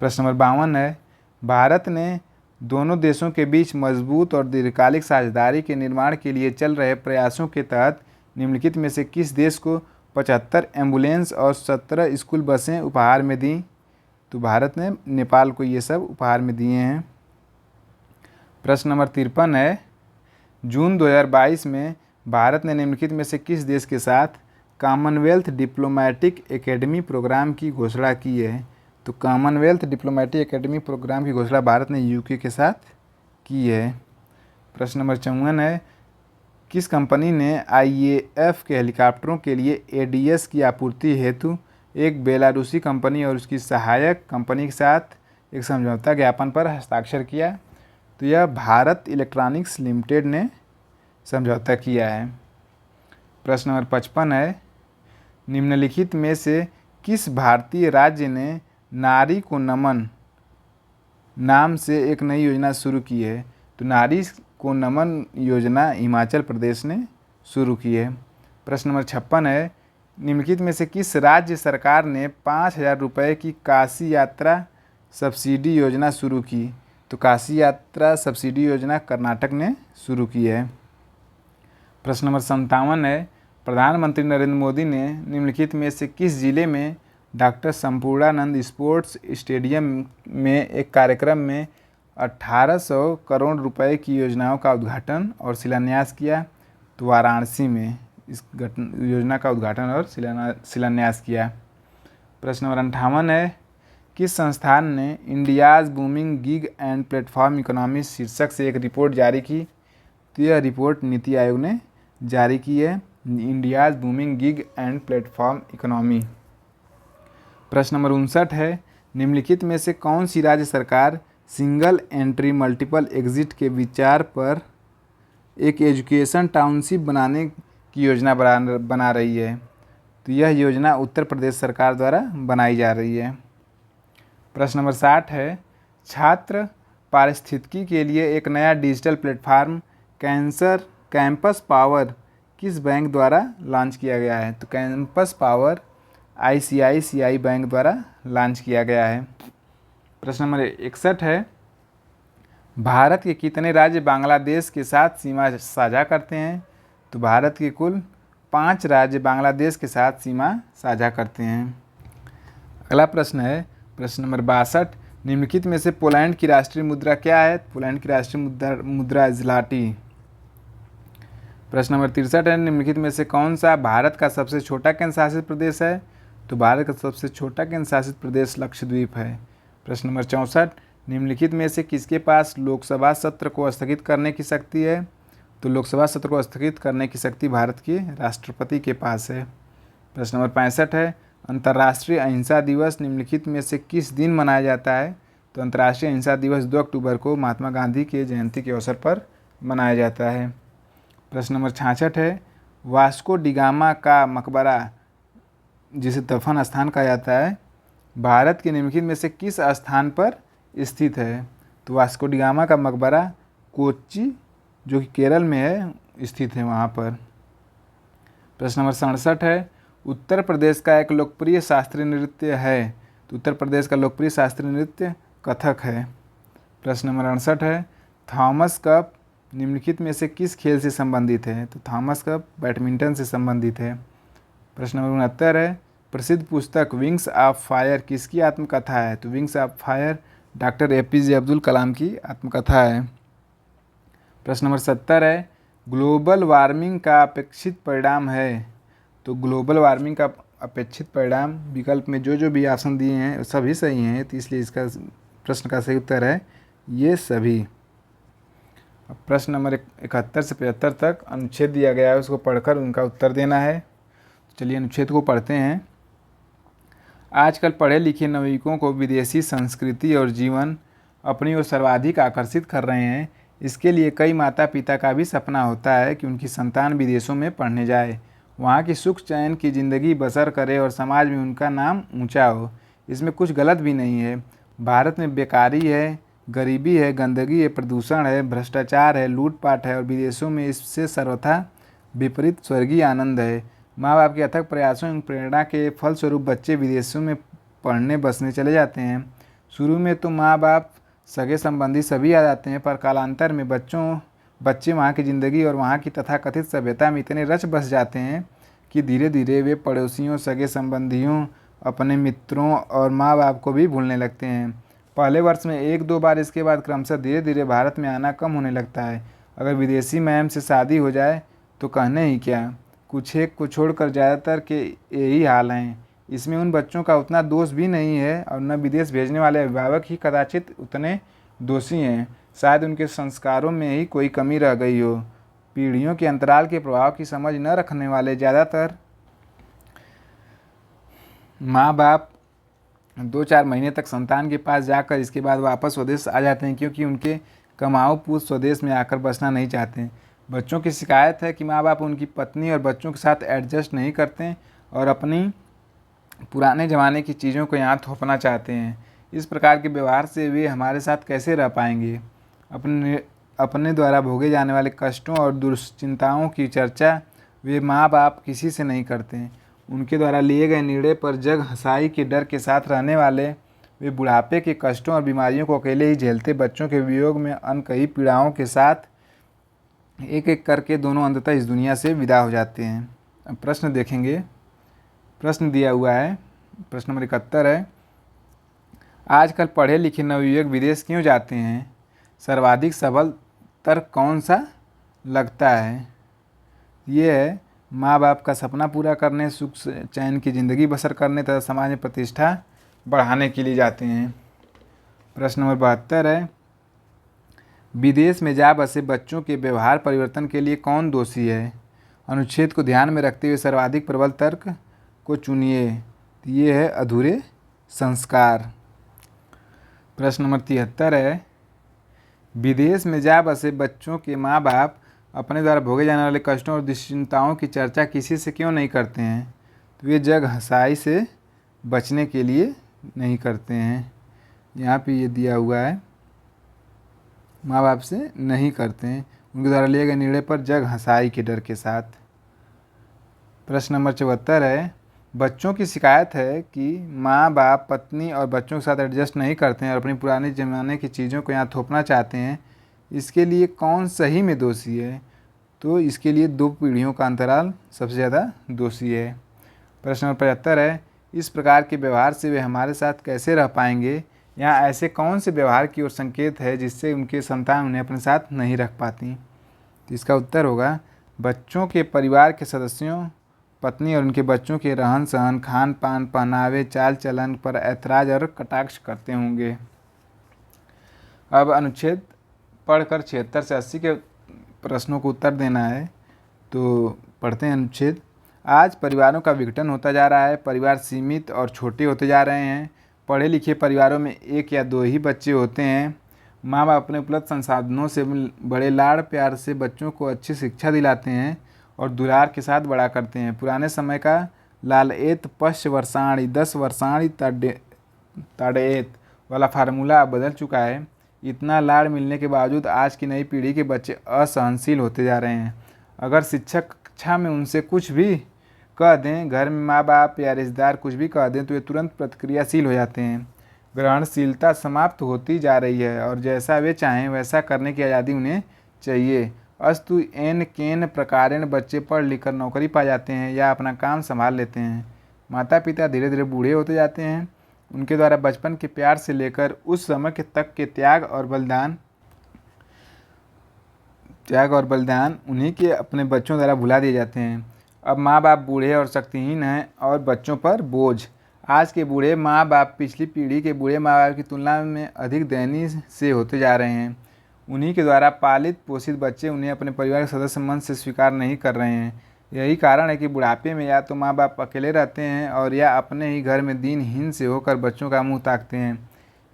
प्रश्न नंबर 52 है, भारत ने दोनों देशों के बीच मजबूत और दीर्घकालिक साझेदारी के निर्माण के लिए चल रहे प्रयासों के तहत निम्नलिखित में से किस देश को 75 एम्बुलेंस और 17 स्कूल बसें उपहार में दी? तो भारत ने नेपाल को ये सब उपहार में दिए हैं। प्रश्न नंबर 53 है, जून 2022 में भारत ने निम्नलिखित में से किस देश के साथ कॉमनवेल्थ डिप्लोमेटिक एकेडमी प्रोग्राम की घोषणा की है? तो कॉमनवेल्थ डिप्लोमेटिक एकेडमी प्रोग्राम की घोषणा भारत ने UK के साथ की है। प्रश्न नंबर 54 है, किस कंपनी ने IAF के हेलीकॉप्टरों के लिए ADS की आपूर्ति हेतु एक बेलारूसी कंपनी और उसकी सहायक कंपनी के साथ एक समझौता ज्ञापन पर हस्ताक्षर किया? तो यह भारत इलेक्ट्रॉनिक्स लिमिटेड ने समझौता किया है। प्रश्न नंबर 55 है, निम्नलिखित में से किस भारतीय राज्य ने नारी को नमन नाम से एक नई योजना शुरू की है? तो नारी को नमन योजना हिमाचल प्रदेश ने शुरू की है। प्रश्न नंबर 56 है, निम्नलिखित में से किस राज्य सरकार ने 5,000 रुपये की काशी यात्रा सब्सिडी योजना शुरू की? तो काशी यात्रा सब्सिडी योजना कर्नाटक ने शुरू की है। प्रश्न नंबर 57 है, प्रधानमंत्री नरेंद्र मोदी ने निम्नलिखित में से किस जिले में डॉक्टर संपूर्णानंद स्पोर्ट्स स्टेडियम में एक कार्यक्रम में 1800 करोड़ रुपए की योजनाओं का उद्घाटन और शिलान्यास किया? तो वाराणसी में इस योजना का उद्घाटन और शिलान्यास किया। प्रश्न नंबर 58 है, किस संस्थान ने India's booming gig and platform economy शीर्षक से एक रिपोर्ट जारी की? तो यह रिपोर्ट नीति आयोग ने जारी की है, India's booming gig and platform economy. प्रश्न नंबर 59 है, निम्नलिखित में से कौन सी राज्य सरकार सिंगल एंट्री मल्टीपल एग्जिट के विचार पर एक एजुकेशन टाउनशिप बनाने की योजना बना रही है? तो यह योजना उत्तर प्रदेश सरकार द्वारा बनाई जा रही है। प्रश्न नंबर 60 है, छात्र पारिस्थितिकी के लिए एक नया डिजिटल प्लेटफॉर्म कैंपस पावर किस बैंक द्वारा लॉन्च किया गया है? तो कैंपस पावर ICICI बैंक द्वारा लॉन्च किया गया है। प्रश्न नंबर 61 है, भारत के कितने राज्य बांग्लादेश के साथ सीमा साझा करते हैं? तो भारत के कुल 5 राज्य बांग्लादेश के साथ सीमा साझा करते हैं। अगला प्रश्न है प्रश्न नंबर 62, निम्नलिखित में से पोलैंड की राष्ट्रीय मुद्रा क्या है? पोलैंड की राष्ट्रीय मुद्रा ज़्लाटी। प्रश्न नंबर 63 है, निम्नलिखित में से कौन सा भारत का सबसे छोटा केंद्र शासित प्रदेश है? तो भारत का सबसे छोटा केंद्र शासित प्रदेश लक्षद्वीप है। प्रश्न नंबर 64, निम्नलिखित में से किसके पास लोकसभा सत्र को स्थगित करने की शक्ति है? तो लोकसभा सत्र को स्थगित करने की शक्ति भारत के राष्ट्रपति के पास है। प्रश्न नंबर 65 है, अंतर्राष्ट्रीय अहिंसा दिवस निम्नलिखित में से किस दिन मनाया जाता है? तो अंतर्राष्ट्रीय अहिंसा दिवस 2 अक्टूबर को महात्मा गांधी के जयंती के अवसर पर मनाया जाता है। प्रश्न नंबर 66 है, वास्को डिगामा का मकबरा जिसे दफन स्थान कहा जाता है, भारत के निम्नलिखित में से किस स्थान पर स्थित है? तो वास्को डिगामा का मकबरा कोच्चि जो कि केरल में है स्थित है वहाँ पर। प्रश्न नंबर 67 है, उत्तर प्रदेश का एक लोकप्रिय शास्त्रीय नृत्य है? तो उत्तर प्रदेश का लोकप्रिय शास्त्रीय नृत्य कथक है। प्रश्न नंबर 68 है, थॉमस कप निम्नलिखित में से किस खेल से संबंधित है? तो थॉमस कप बैडमिंटन से संबंधित है। प्रश्न नंबर 69 है, प्रसिद्ध पुस्तक विंग्स ऑफ फायर किसकी आत्मकथा है? तो wings of fire doctor APJ Abdul Kalam की आत्मकथा है। प्रश्न नंबर 70 है, ग्लोबल वार्मिंग का अपेक्षित परिणाम है? तो ग्लोबल वार्मिंग का अपेक्षित परिणाम विकल्प में जो भी ऑप्शन दिए हैं सभी सही हैं, तो इसलिए इसका प्रश्न का सही उत्तर है ये सभी। अब प्रश्न नंबर 71 से 75 तक अनुच्छेद दिया गया है, उसको पढ़कर उनका उत्तर देना है। चलिए अनुच्छेद को पढ़ते हैं। आजकल पढ़े लिखे नवयुवकों को विदेशी संस्कृति और जीवन अपनी ओर सर्वाधिक आकर्षित कर रहे हैं। इसके लिए कई माता पिता का भी सपना होता है कि उनकी संतान विदेशों में पढ़ने जाए, वहाँ की सुख चैन की ज़िंदगी बसर करे और समाज में उनका नाम ऊंचा हो। इसमें कुछ गलत भी नहीं है। भारत में बेकारी है, गरीबी है, गंदगी है, प्रदूषण है, भ्रष्टाचार है, लूटपाट है और विदेशों में इससे सर्वथा विपरीत स्वर्गीय आनंद है। माँ बाप के अथक प्रयासों एवं प्रेरणा के फलस्वरूप बच्चे विदेशों में पढ़ने बसने चले जाते हैं। शुरू में तो माँ बाप सगे संबंधी सभी आ जाते हैं, पर कालांतर में बच्चे वहाँ की ज़िंदगी और वहाँ की तथाकथित सभ्यता में इतने रच बस जाते हैं कि धीरे धीरे वे पड़ोसियों, सगे संबंधियों, अपने मित्रों और माँ बाप को भी भूलने लगते हैं। पहले वर्ष में 1-2 बार, इसके बाद क्रमशः धीरे धीरे भारत में आना कम होने लगता है। अगर विदेशी मैम से शादी हो जाए तो कहने ही क्या, कुछ एक को छोड़कर ज़्यादातर के यही हाल हैं। इसमें उन बच्चों का उतना दोष भी नहीं है और न विदेश भेजने वाले अभिभावक ही कदाचित उतने दोषी हैं। शायद उनके संस्कारों में ही कोई कमी रह गई हो। पीढ़ियों के अंतराल के प्रभाव की समझ न रखने वाले ज़्यादातर माँ बाप 2-4 महीने तक संतान के पास जाकर इसके बाद वापस स्वदेश आ जाते हैं, क्योंकि उनके कमाऊ पूत स्वदेश में आकर बसना नहीं चाहते। बच्चों की शिकायत है कि माँ बाप उनकी पत्नी और बच्चों के साथ एडजस्ट नहीं करते और अपनी पुराने ज़माने की चीज़ों को यहाँ थोपना चाहते हैं। इस प्रकार के व्यवहार से वे हमारे साथ कैसे रह पाएंगे? अपने द्वारा भोगे जाने वाले कष्टों और दुश्चिंताओं की चर्चा वे माँ बाप किसी से नहीं करते। उनके द्वारा लिए गए निर्णय पर जग हंसाई के डर के साथ रहने वाले वे बुढ़ापे के कष्टों और बीमारियों को अकेले ही झेलते बच्चों के वियोग में अनकही पीड़ाओं के साथ एक एक करके दोनों अंततः इस दुनिया से विदा हो जाते हैं। अब प्रश्न देखेंगे। प्रश्न दिया हुआ है, प्रश्न नंबर 71 है, आजकल पढ़े लिखे नवयुवक विदेश क्यों जाते हैं? सर्वाधिक सबल तर्क कौन सा लगता है? ये है माँ बाप का सपना पूरा करने, सुख चैन की ज़िंदगी बसर करने तथा समाज में प्रतिष्ठा बढ़ाने के लिए जाते हैं। प्रश्न नंबर 72 है, विदेश में जा बसे बच्चों के व्यवहार परिवर्तन के लिए कौन दोषी है? अनुच्छेद को ध्यान में रखते हुए सर्वाधिक प्रबल तर्क को चुनिए। ये है अधूरे संस्कार। प्रश्न नंबर 73 है, विदेश में जा बसे बच्चों के माँ बाप अपने द्वारा भोगे जाने वाले कष्टों और दुश्चिंताओं की चर्चा किसी से क्यों नहीं करते हैं? तो ये जग हंसाई से बचने के लिए नहीं करते हैं। यहाँ पे ये दिया हुआ है, माँ बाप से नहीं करते हैं, उनके द्वारा लिए गए निर्णय पर जग हंसाई के डर के साथ। प्रश्न नंबर 74 है, बच्चों की शिकायत है कि माँ बाप पत्नी और बच्चों के साथ एडजस्ट नहीं करते हैं और अपनी पुराने ज़माने की चीज़ों को यहाँ थोपना चाहते हैं। इसके लिए कौन सही में दोषी है? तो इसके लिए 2 पीढ़ियों का अंतराल सबसे ज़्यादा दोषी है। प्रश्न नंबर 75 है, इस प्रकार के व्यवहार से वे हमारे साथ कैसे रह पाएंगे? यहाँ ऐसे कौन से व्यवहार की ओर संकेत है जिससे उनके संतान उन्हें अपने साथ नहीं रख पाती? तो इसका उत्तर होगा बच्चों के परिवार के सदस्यों, पत्नी और उनके बच्चों के रहन सहन, खान पान, पहनावे, चाल चलन पर ऐतराज़ और कटाक्ष करते होंगे। अब अनुच्छेद पढ़कर 76 से 80 के प्रश्नों को उत्तर देना है। तो पढ़ते हैं अनुच्छेद। आज परिवारों का विघटन होता जा रहा है, परिवार सीमित और छोटे होते जा रहे हैं। पढ़े लिखे परिवारों में 1 या 2 ही बच्चे होते हैं। माँ बाप अपने उपलब्ध संसाधनों से बड़े लाड़ प्यार से बच्चों को अच्छी शिक्षा दिलाते हैं और दुलार के साथ बड़ा करते हैं। पुराने समय का लालएत पश्च वर्षाणि 10 वर्षाणि ताड़ेत वाला फार्मूला अब बदल चुका है। इतना लाड़ मिलने के बावजूद आज की नई पीढ़ी के बच्चे असहनशील होते जा रहे हैं। अगर शिक्षक कक्षा में उनसे कुछ भी कह दें, घर में माँ बाप या रिश्तेदार कुछ भी कह दें तो ये तुरंत प्रतिक्रियाशील हो जाते हैं। ग्रहणशीलता समाप्त होती जा रही है और जैसा वे चाहें वैसा करने की आज़ादी उन्हें चाहिए। अस्तु एन केन प्रकारेण बच्चे पढ़ लिख कर नौकरी पा जाते हैं या अपना काम संभाल लेते हैं। माता पिता धीरे धीरे बूढ़े होते जाते हैं। उनके द्वारा बचपन के प्यार से लेकर उस समय के तक के त्याग और बलिदान उन्हीं के अपने बच्चों द्वारा भुला दिए जाते हैं। अब माँ बाप बूढ़े और शक्तिहीन हैं और बच्चों पर बोझ। आज के बूढ़े माँ बाप पिछली पीढ़ी के बूढ़े माँ बाप की तुलना में अधिक दयनीय से होते जा रहे हैं। उन्हीं के द्वारा पालित पोषित बच्चे उन्हें अपने परिवार के सदस्य मन से स्वीकार नहीं कर रहे हैं। यही कारण है कि बुढ़ापे में या तो माँ बाप अकेले रहते हैं और या अपने ही घर में दीनहीन से होकर बच्चों का मुंह ताकते हैं।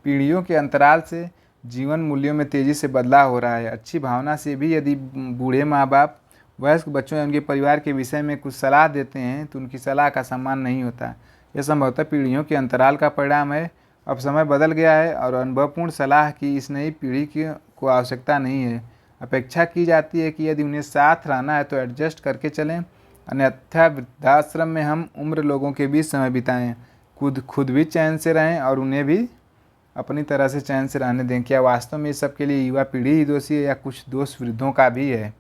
पीढ़ियों के अंतराल से जीवन मूल्यों में तेज़ी से बदलाव हो रहा है। अच्छी भावना से भी यदि बूढ़े माँ बाप वयस्क बच्चों या उनके परिवार के विषय में कुछ सलाह देते हैं तो उनकी सलाह का सम्मान नहीं होता। यह संभवतः पीढ़ियों के अंतराल का परिणाम है। अब समय बदल गया है और अनुभवपूर्ण सलाह की इस नई पीढ़ी को आवश्यकता नहीं है। अपेक्षा की जाती है कि यदि उन्हें साथ रहना है तो एडजस्ट करके चलें, अन्यथा वृद्धाश्रम में हम उम्र लोगों के बीच समय बिताएं, खुद भी चैन से रहें और उन्हें भी अपनी तरह से चैन से रहने दें। क्या वास्तव में इस सब के लिए युवा पीढ़ी ही दोषी है या कुछ दोष वृद्धों का भी है?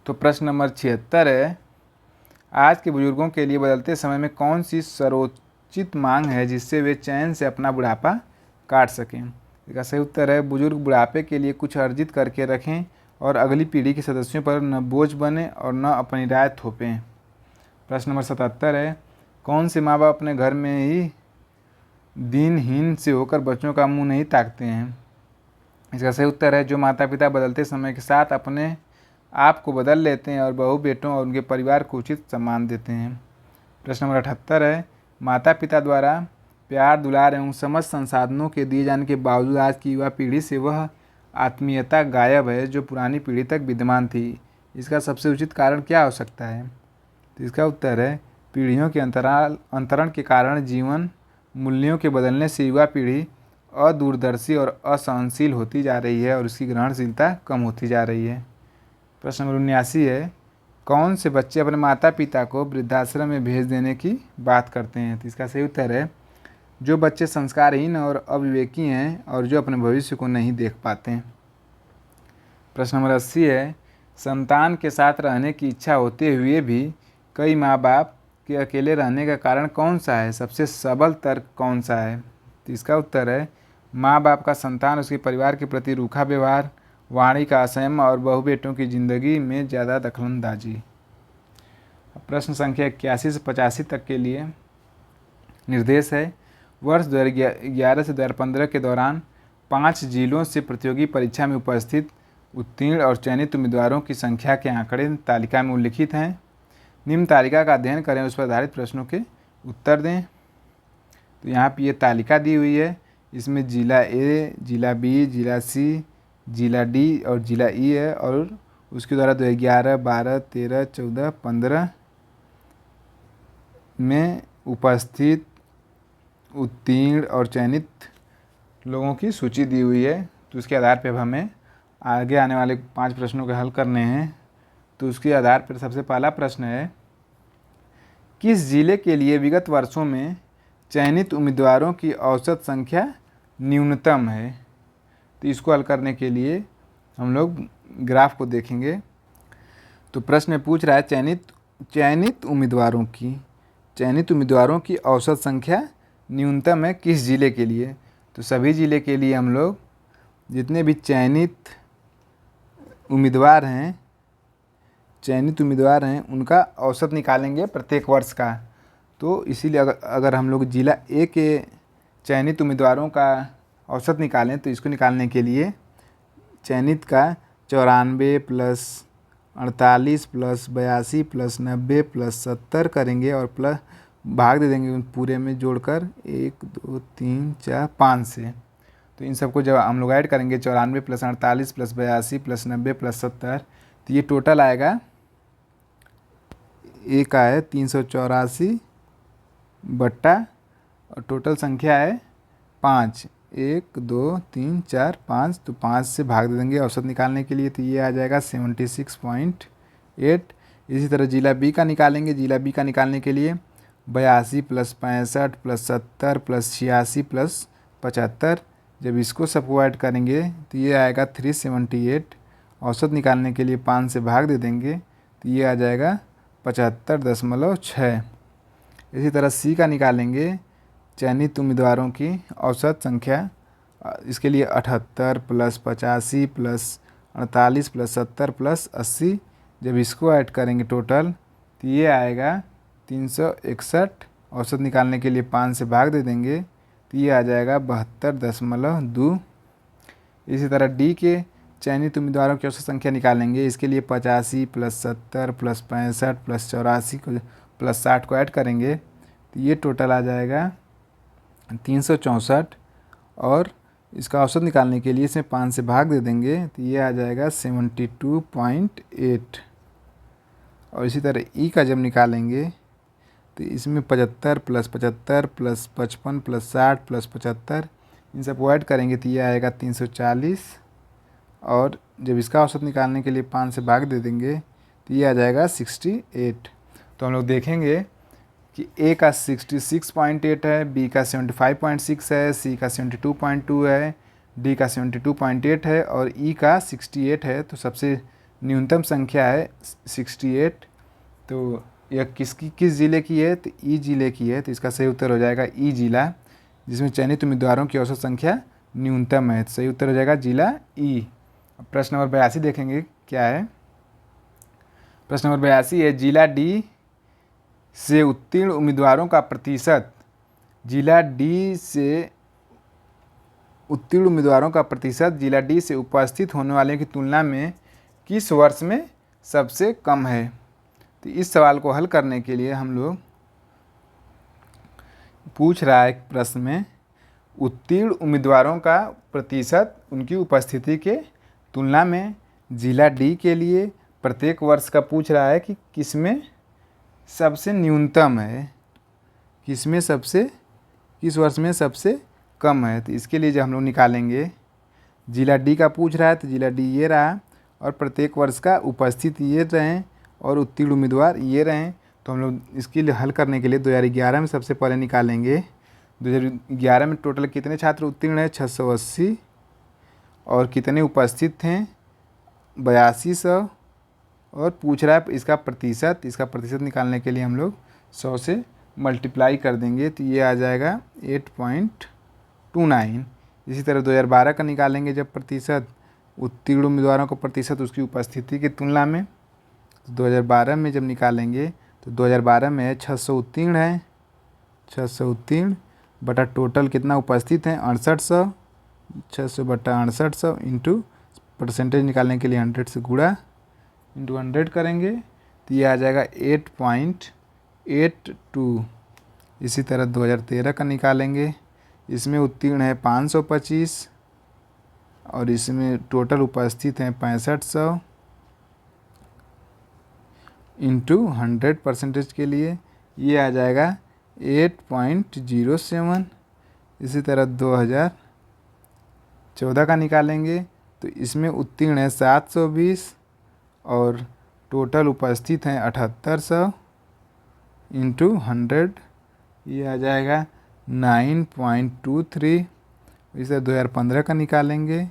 तो प्रश्न नंबर 76 है, आज के बुजुर्गों के लिए बदलते समय में कौन सी सर्वोचित मांग है जिससे वे चैन से अपना बुढ़ापा काट सकें? इसका सही उत्तर है बुजुर्ग बुढ़ापे के लिए कुछ अर्जित करके रखें और अगली पीढ़ी के सदस्यों पर न बोझ बने और न अपनी राय थोपें। प्रश्न नंबर 77 है, कौन से माँ बाप अपने घर में ही दीनहीन से होकर बच्चों का मुंह नहीं ताकते हैं? इसका सही उत्तर है जो माता पिता बदलते समय के साथ अपने आप को बदल लेते हैं और बहू बेटों और उनके परिवार को उचित सम्मान देते हैं। प्रश्न नंबर 78 है, माता पिता द्वारा प्यार दुलार एवं समस्त संसाधनों के दिए जाने के बावजूद आज की युवा पीढ़ी से वह आत्मीयता गायब है जो पुरानी पीढ़ी तक विद्यमान थी। इसका सबसे उचित कारण क्या हो सकता है? तो इसका उत्तर है पीढ़ियों के अंतरण के कारण जीवन मूल्यों के बदलने से युवा पीढ़ी अदूरदर्शी और असहनशील होती जा रही है और उसकी ग्रहणशीलता कम होती जा रही है। प्रश्न नंबर 79 है, कौन से बच्चे अपने माता पिता को वृद्धाश्रम में भेज देने की बात करते हैं? तो इसका सही उत्तर है जो बच्चे संस्कारहीन और अविवेकी हैं और जो अपने भविष्य को नहीं देख पाते हैं। प्रश्न नंबर 80 है, संतान के साथ रहने की इच्छा होते हुए भी कई माँ बाप के अकेले रहने का कारण कौन सा है? सबसे सबल तर्क कौन सा है? तो इसका उत्तर है माँ बाप का संतान उसके परिवार के प्रति रूखा व्यवहार, वाणी का असंयम और बहू बेटों की जिंदगी में ज़्यादा दखलंदाजी। प्रश्न संख्या 81 से 85 तक के लिए निर्देश है। वर्ष 2011 से 2015 के दौरान 5 जिलों से प्रतियोगी परीक्षा में उपस्थित उत्तीर्ण और चयनित उम्मीदवारों की संख्या के आंकड़े तालिका में उल्लिखित हैं। निम्न तालिका का अध्ययन करें, उस पर आधारित प्रश्नों के उत्तर दें। तो यहाँ पे ये तालिका दी हुई है। इसमें जिला ए, जिला बी, जिला सी, जिला डी और जिला ई है और उसके द्वारा 2011, 12, 13, 14, 15 में उपस्थित उत्तीर्ण और चयनित लोगों की सूची दी हुई है। तो उसके आधार पर अब हमें आगे आने वाले 5 प्रश्नों के हल करने हैं। तो उसके आधार पर सबसे पहला प्रश्न है, किस जिले के लिए विगत वर्षों में चयनित उम्मीदवारों की औसत संख्या न्यूनतम है? तो इसको हल करने के लिए हम लोग ग्राफ को देखेंगे। तो प्रश्न में पूछ रहा है चयनित उम्मीदवारों की औसत संख्या न्यूनतम है किस जिले के लिए? तो सभी जिले के लिए हम लोग जितने भी चयनित उम्मीदवार हैं उनका औसत निकालेंगे प्रत्येक वर्ष का। तो इसीलिए अगर हम लोग जिला ए के चयनित उम्मीदवारों का औसत निकालें तो इसको निकालने के लिए चयनित का 94 प्लस 48 प्लस 82 प्लस 90 प्लस 70 करेंगे और प्लस भाग दे देंगे पूरे में जोड़कर 1 2 3 4 5 से। तो इन सबको जब हम लोग ऐड करेंगे 94 प्लस 48 प्लस 82 प्लस 90 प्लस 70, तो ये टोटल आएगा एक है 384 बट्टा और टोटल संख्या है 5, 1 2 3 4 5। तो 5 से भाग दे देंगे औसत निकालने के लिए, तो ये आ जाएगा 76.8। इसी तरह जिला बी का निकालेंगे। जिला बी का निकालने के लिए 82 प्लस 65 प्लस 70 प्लस 86 प्लस 75। जब इसको सबको ऐड करेंगे तो ये आएगा 378। औसत निकालने के लिए 5 से भाग दे देंगे तो ये आ जाएगा 75.6। इसी तरह सी का निकालेंगे चयनित उम्मीदवारों की औसत संख्या। इसके लिए 78 प्लस 85 प्लस 48 प्लस 70 प्लस 80। जब इसको ऐड करेंगे टोटल तो ये आएगा 361। औसत निकालने के लिए 5 से भाग दे देंगे तो ये आ जाएगा 72.2। इसी तरह डी के चयनित उम्मीदवारों की औसत संख्या निकालेंगे। इसके लिए 85 प्लस 70 प्लस 65 प्लस 84 को प्लस 60 को ऐड करेंगे तो ये टोटल आ जाएगा 364। और इसका औसत निकालने के लिए इसमें 5 से भाग दे देंगे तो ये आ जाएगा 72.8। और इसी तरह ई का जब निकालेंगे तो इसमें 75 प्लस 55 प्लस 55 प्लस 60 प्लस 75 इन सब ऐड करेंगे तो ये आएगा 340। और जब इसका औसत निकालने के लिए 5 से भाग दे देंगे तो ये आ जाएगा 68। तो हम लोग देखेंगे कि ए का 66.8 है, बी का 75.6 है, सी का 72.2 है, डी का 72.8 है और ई का 68 है। तो सबसे न्यूनतम संख्या है 68। तो यह किस ज़िले की है? तो ई ज़िले की है। तो इसका सही उत्तर हो जाएगा ई ज़िला, जिसमें चयनित उम्मीदवारों की औसत संख्या न्यूनतम है। तो सही उत्तर हो जाएगा जिला ई। प्रश्न नंबर 82 देखेंगे क्या है। प्रश्न नंबर 82 है, जिला डी से उत्तीर्ण उम्मीदवारों का प्रतिशत। जिला डी से उत्तीर्ण उम्मीदवारों का प्रतिशत जिला डी से उपस्थित होने वाले की तुलना में किस वर्ष में सबसे कम है? तो इस सवाल को हल करने के लिए हम लोग पूछ रहा है प्रश्न में उत्तीर्ण उम्मीदवारों का प्रतिशत उनकी उपस्थिति के तुलना में जिला डी के लिए प्रत्येक वर्ष का पूछ रहा है कि किसमें सबसे न्यूनतम है, किस वर्ष में सबसे कम है। तो इसके लिए जब हम लोग निकालेंगे, जिला डी का पूछ रहा है तो जिला डी ये रहा और प्रत्येक वर्ष का उपस्थित ये रहें और उत्तीर्ण उम्मीदवार ये रहें। तो हम लोग इसके लिए हल करने के लिए 2011 में सबसे पहले निकालेंगे। 2011 में टोटल कितने छात्र उत्तीर्ण हैं? 680। और कितने उपस्थित थे? 8200। और पूछ रहा है इसका प्रतिशत निकालने के लिए हम लोग 100 से मल्टीप्लाई कर देंगे तो ये आ जाएगा 8.29। इसी तरह 2012 का निकालेंगे जब प्रतिशत उत्तीर्ण उम्मीदवारों का प्रतिशत उसकी उपस्थिति की तुलना में, तो 2012 में जब निकालेंगे तो 2012 में 600 उत्तीर्ण है, 600 उत्तीर्ण बटा टोटल कितना उपस्थित हैं 6800, 600 बटा 6800 इंटू परसेंटेज निकालने के लिए 100 से गुणा इंटू 100 करेंगे तो ये आ जाएगा 8.82। इसी तरह 2013 का निकालेंगे, इसमें उत्तीर्ण है 525 और इसमें टोटल उपस्थित हैं 6500 इंटू 100 परसेंटेज के लिए ये आ जाएगा 8.07। इसी तरह 2014 का निकालेंगे तो इसमें उत्तीर्ण है 720 और टोटल उपस्थित हैं 7800 इंटू 100, ये आ जाएगा 9.23। इसी तरह 2015 का निकालेंगे,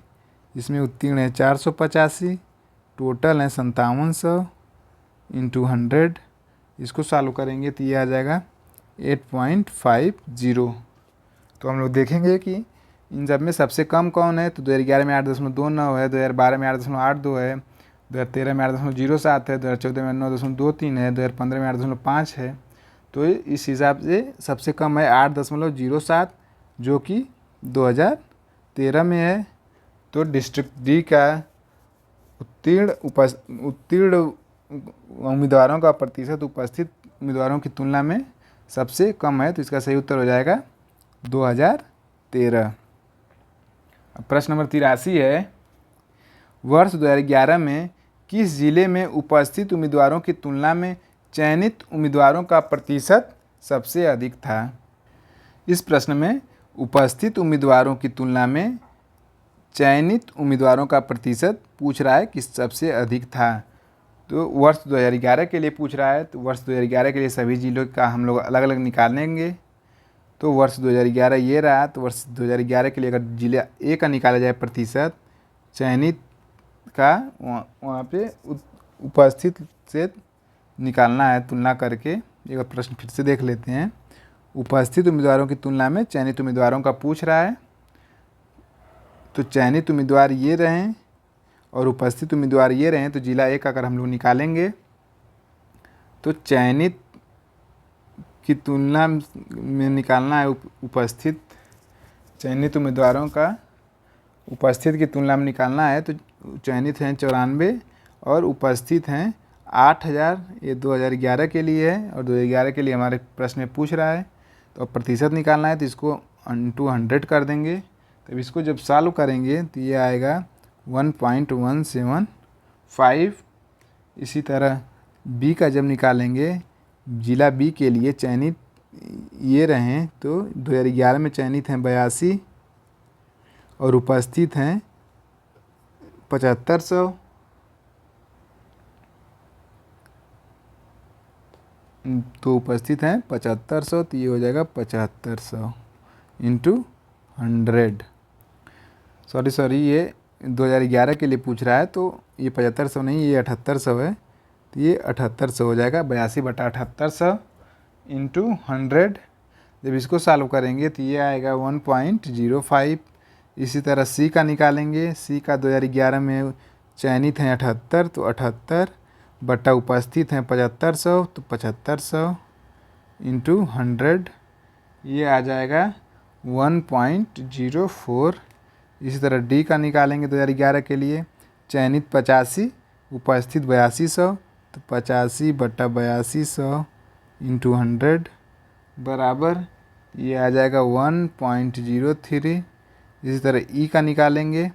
इसमें उत्तीर्ण है 485, टोटल है 5700 इंटू 100, इसको सॉल्व करेंगे तो ये आ जाएगा 8.50। तो हम लोग देखेंगे कि इन सब में सबसे कम कौन है, तो 2011 में 8.29 है, 2012 में 8.82 है, 2013 में 8.07 है, 2014 में 9.23 है, 2015 में 8.5 है। तो इस हिसाब से सबसे कम है 8.07 जो कि 2013 में है। तो डिस्ट्रिक्ट डी का उत्तीर्ण उम्मीदवारों का प्रतिशत उपस्थित उम्मीदवारों की तुलना में सबसे कम है, तो इसका सही उत्तर हो जाएगा 2013। प्रश्न नंबर 83 है, वर्ष 2011 में किस जिले में उपस्थित उम्मीदवारों की तुलना में चयनित उम्मीदवारों का प्रतिशत सबसे अधिक था। इस प्रश्न में उपस्थित उम्मीदवारों की तुलना में चयनित उम्मीदवारों का प्रतिशत पूछ रहा है कि सबसे अधिक था। तो वर्ष 2011 के लिए पूछ रहा है, तो वर्ष 2011 के लिए सभी जिलों का हम लोग अलग अलग निकालेंगे। तो वर्ष 2011 ये रहा, तो वर्ष 2011 के लिए अगर जिले ए का निकाला जाए प्रतिशत चयनित का, वहाँ पे उपस्थित से निकालना है तुलना करके। एक प्रश्न फिर से देख लेते हैं। उपस्थित उम्मीदवारों की तुलना में चयनित उम्मीदवारों का पूछ रहा है, तो चयनित उम्मीदवार ये रहें और उपस्थित उम्मीदवार ये रहें, तो जिला ए का अगर हम लोग निकालेंगे तो चयनित की तुलना में निकालना है उपस्थित चयनित उम्मीदवारों का उपस्थित की तुलना में निकालना है। तो चयनित हैं 94 और उपस्थित हैं 8000। ये 2011 के लिए है और 2011 के लिए हमारे प्रश्न में पूछ रहा है। तो अब प्रतिशत निकालना है, तो इसको इंटू 100 कर देंगे। तब इसको जब सॉल्व करेंगे तो ये आएगा 1.175। इसी तरह बी का जब निकालेंगे, जिला बी के लिए चयनित ये रहें, तो 2011 में चयनित हैं 82 और उपस्थित हैं 7500। तो उपस्थित हैं 7500, तो ये हो जाएगा 7500 इंटू 100। सॉरी ये 2011 के लिए पूछ रहा है, तो ये 7500 नहीं, ये 7800 है। तो ये 7800 हो जाएगा, 82 बटा 7800 इंटू 100। जब इसको सॉल्व करेंगे तो ये आएगा 1.05। इसी तरह सी का निकालेंगे। सी का 2011 में चयनित हैं 78, तो 78 बटा उपस्थित हैं 7500, तो 7500 इंटू 100, ये आ जाएगा 1.04। इसी तरह डी का निकालेंगे 2011 के लिए, चयनित 85 उपस्थित 8200, तो 85 बटा 8200 इंटू 100 बराबर ये आ जाएगा 1.03। इसी तरह ई का निकालेंगे,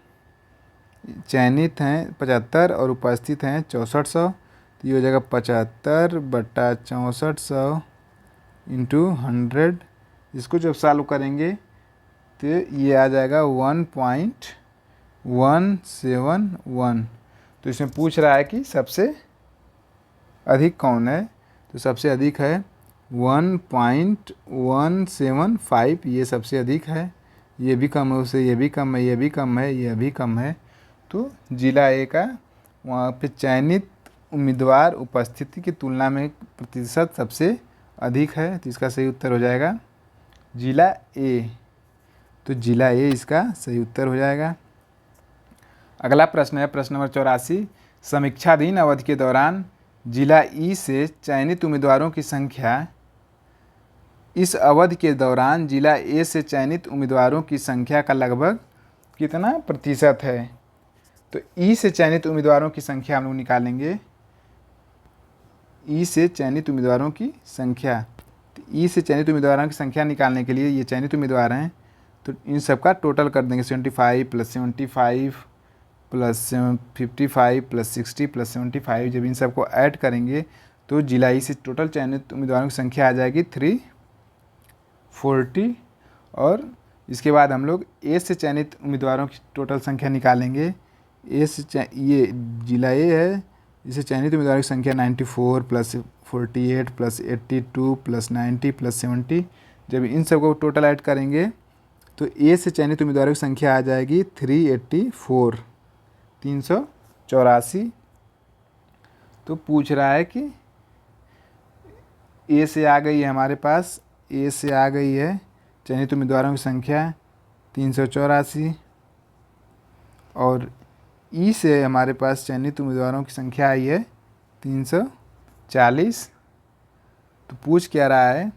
चयनित हैं 75 और उपस्थित हैं 6400, तो ये हो जाएगा 75 बटा 6400 इंटू 100। इसको जब सॉल्व करेंगे तो ये आ जाएगा 1.171। तो इसमें पूछ रहा है कि सबसे अधिक कौन है, तो सबसे अधिक है 1.175, ये सबसे अधिक है। ये भी कम है उससे, ये भी कम है, ये भी कम है, ये भी कम है। तो जिला ए का वहाँ पे चयनित उम्मीदवार उपस्थिति की तुलना में प्रतिशत सबसे अधिक है, तो इसका सही उत्तर हो जाएगा जिला ए। तो जिला ए इसका सही उत्तर हो जाएगा। अगला प्रश्न है प्रश्न नंबर 84। समीक्षाधीन अवधि के दौरान जिला ई से चयनित उम्मीदवारों की संख्या इस अवधि के दौरान जिला ए से चयनित उम्मीदवारों की संख्या का लगभग कितना प्रतिशत है। तो ई से चयनित उम्मीदवारों की संख्या हम लोग निकालेंगे। ई से चयनित उम्मीदवारों की संख्या, तो ई से चयनित उम्मीदवारों की संख्या निकालने के लिए ये चयनित उम्मीदवार हैं, तो इन सब का टोटल कर देंगे 75 + 75 + 55 + 60 + 75। जब इन सबको ऐड करेंगे तो जिला ई से टोटल चयनित उम्मीदवारों की संख्या आ जाएगी 340। और इसके बाद हम लोग ए से चयनित उम्मीदवारों की टोटल संख्या निकालेंगे। ए से ये जिला ए है, इसे चयनित उम्मीदवारों की संख्या 94 + 48 + 82 + 90 + 70। जब इन सबको टोटल ऐड करेंगे तो ए से चयनित उम्मीदवारों की संख्या आ जाएगी 384, 384। तो पूछ रहा है कि ए से आ गई है हमारे पास, ए से आ गई है चयनित उम्मीदवारों की संख्या 384, और ई से हमारे पास चयनित उम्मीदवारों की संख्या आई है 340। तो पूछ क्या रहा है,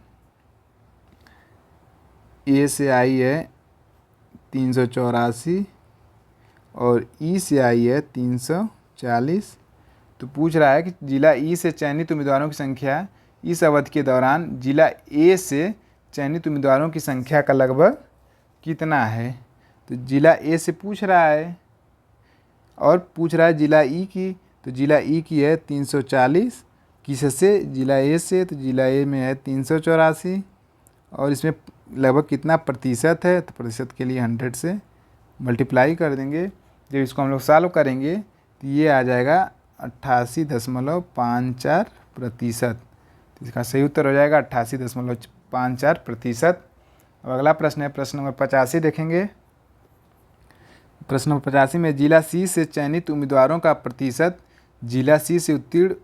ए से आई है 384 और ई से आई है 340। तो पूछ रहा है कि जिला ई से चयनित उम्मीदवारों की संख्या इस अवधि के दौरान जिला ए से चयनित उम्मीदवारों की संख्या का लगभग कितना है। तो जिला ए से पूछ रहा है और पूछ रहा है जिला ई की, तो जिला ई की है 340, किससे, जिला ए से, तो जिला ए में है 384, और इसमें लगभग कितना प्रतिशत है, तो प्रतिशत के लिए 100 से मल्टीप्लाई कर देंगे। जब इसको हम लोग सॉल्व करेंगे तो ये आ जाएगा 88.54%। तो इसका सही उत्तर हो जाएगा 88.54%। अब अगला प्रश्न है प्रश्न नंबर 85 देखेंगे। प्रश्न नंबर 85 में जिला सी से चयनित उम्मीदवारों का प्रतिशत जिला सी से उत्तीर्ण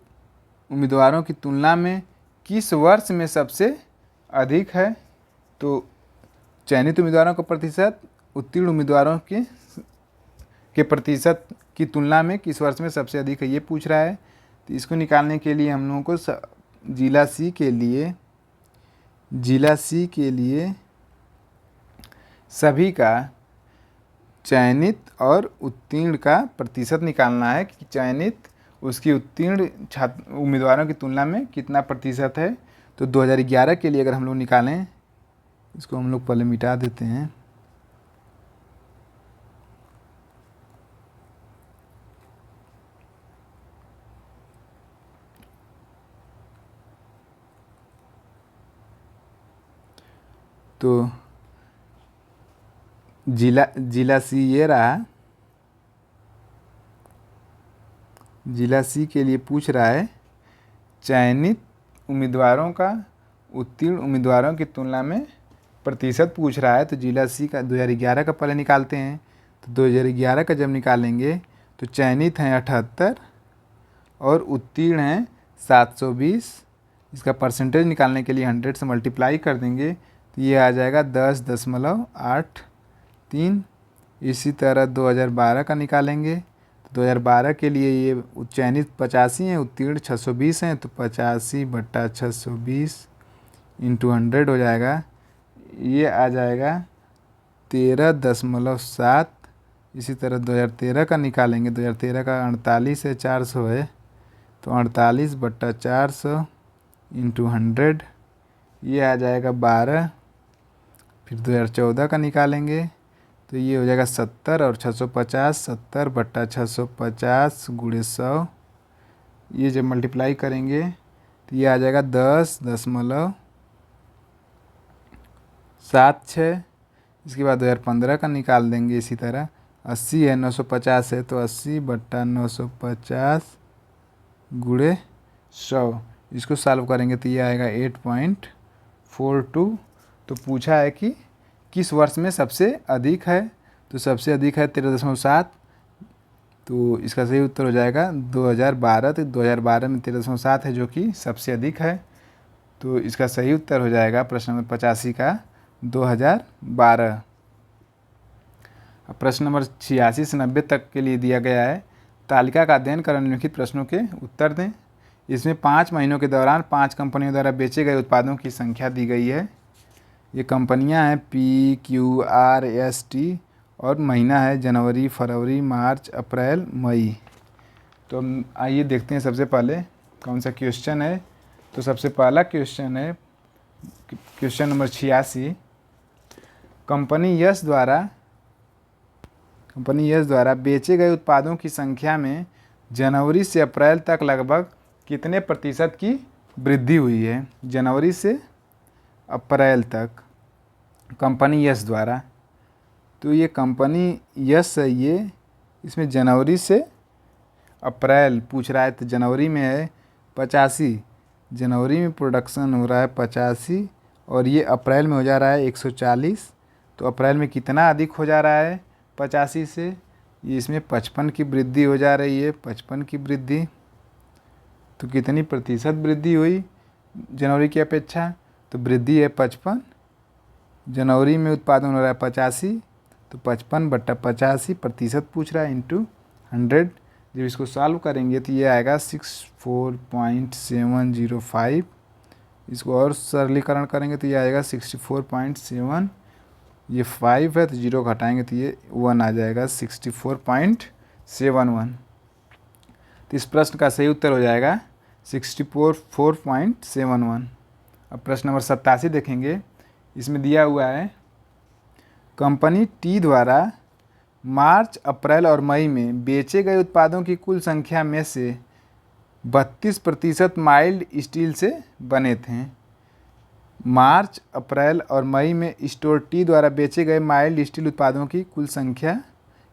उम्मीदवारों की तुलना में किस वर्ष में सबसे अधिक है। तो चयनित उम्मीदवारों का प्रतिशत उत्तीर्ण उम्मीदवारों के प्रतिशत की तुलना में किस वर्ष में सबसे अधिक है, ये पूछ रहा है। तो इसको निकालने के लिए हम लोगों को जिला सी के लिए सभी का चयनित और उत्तीर्ण का प्रतिशत निकालना है कि चयनित उसकी उत्तीर्ण छात्र उम्मीदवारों की तुलना में कितना प्रतिशत है। तो 2011 के लिए अगर हम लोग निकालें, इसको हम लोग पहले मिटा देते हैं। तो जिला सी ये रहा, जिला सी के लिए पूछ रहा है चयनित उम्मीदवारों का उत्तीर्ण उम्मीदवारों की तुलना में प्रतिशत पूछ रहा है। तो जिला सी का 2011 का पहले निकालते हैं। तो 2011 का जब निकालेंगे तो चयनित हैं 78 और उत्तीर्ण हैं 720। इसका परसेंटेज निकालने के लिए 100 से मल्टीप्लाई कर देंगे तो ये आ जाएगा 10.83। इसी तरह 2012 का निकालेंगे तो 2012 के लिए ये चयनित 85 हैं, उत्तीर्ण 620 हैं, तो 85/620 × 100 हो जाएगा, ये आ जाएगा 13.7। इसी तरह 2013 का निकालेंगे, 2013 का 48 है, 400 है, तो 48/400 × 100 ये आ जाएगा 12। फिर 2014 का निकालेंगे तो ये हो जाएगा 70 और 650, 70/650 × 100। ये जब मल्टीप्लाई करेंगे तो ये आ जाएगा 10.76। इसके बाद 2015 का निकाल देंगे। इसी तरह 80 है, 950 है, तो 80/950 × 100। इसको सॉल्व करेंगे तो ये आएगा 8.42। तो पूछा है कि किस वर्ष में सबसे अधिक है, तो सबसे अधिक है 13.7। तो इसका सही उत्तर हो जाएगा 2012। तो 2012 में 13.7 है जो कि सबसे अधिक है। तो इसका सही उत्तर हो जाएगा प्रश्न नंबर 85 का 2012। अब प्रश्न नंबर 86 से 90 तक के लिए दिया गया है। तालिका का अध्ययन कर निम्नलिखित प्रश्नों के उत्तर दें। इसमें 5 महीनों के दौरान 5 कंपनियों द्वारा बेचे गए उत्पादों की संख्या दी गई है। ये कंपनियां हैं PQRST और महीना है जनवरी, फरवरी, मार्च, अप्रैल, मई। तो आइए देखते हैं सबसे पहले कौन सा क्वेश्चन है। तो सबसे पहला क्वेश्चन है क्वेश्चन नंबर 86। कंपनी यश द्वारा बेचे गए उत्पादों की संख्या में जनवरी से अप्रैल तक लगभग कितने प्रतिशत की वृद्धि हुई है। जनवरी से अप्रैल तक कंपनी यश द्वारा, तो ये कंपनी यश है, ये इसमें जनवरी से अप्रैल पूछ रहा है। तो जनवरी में है 85, जनवरी में प्रोडक्शन हो रहा है 85 और ये अप्रैल में हो जा रहा है 140। तो अप्रैल में कितना अधिक हो जा रहा है 85 से, ये इसमें 55 की वृद्धि हो जा रही है, 55 की वृद्धि। तो कितनी प्रतिशत वृद्धि हुई जनवरी की अपेक्षा, तो वृद्धि है 55। जनवरी में उत्पादन हो रहा है 85, तो 55/85 प्रतिशत पूछ रहा है इंटू 100। जब इसको सॉल्व करेंगे तो ये आएगा 64.705। इसको और सरलीकरण करेंगे तो ये आएगा 64.7। ये 5 है तो 0 घटाएंगे तो ये 1 आ जाएगा, 64.71। तो इस प्रश्न का सही उत्तर हो जाएगा 64.71। अब प्रश्न नंबर 87 देखेंगे। इसमें दिया हुआ है कंपनी टी द्वारा मार्च, अप्रैल और मई में बेचे गए उत्पादों की कुल संख्या में से 32% माइल्ड स्टील से बने थे। मार्च, अप्रैल और मई में स्टोर टी द्वारा बेचे गए माइल्ड स्टील उत्पादों की कुल संख्या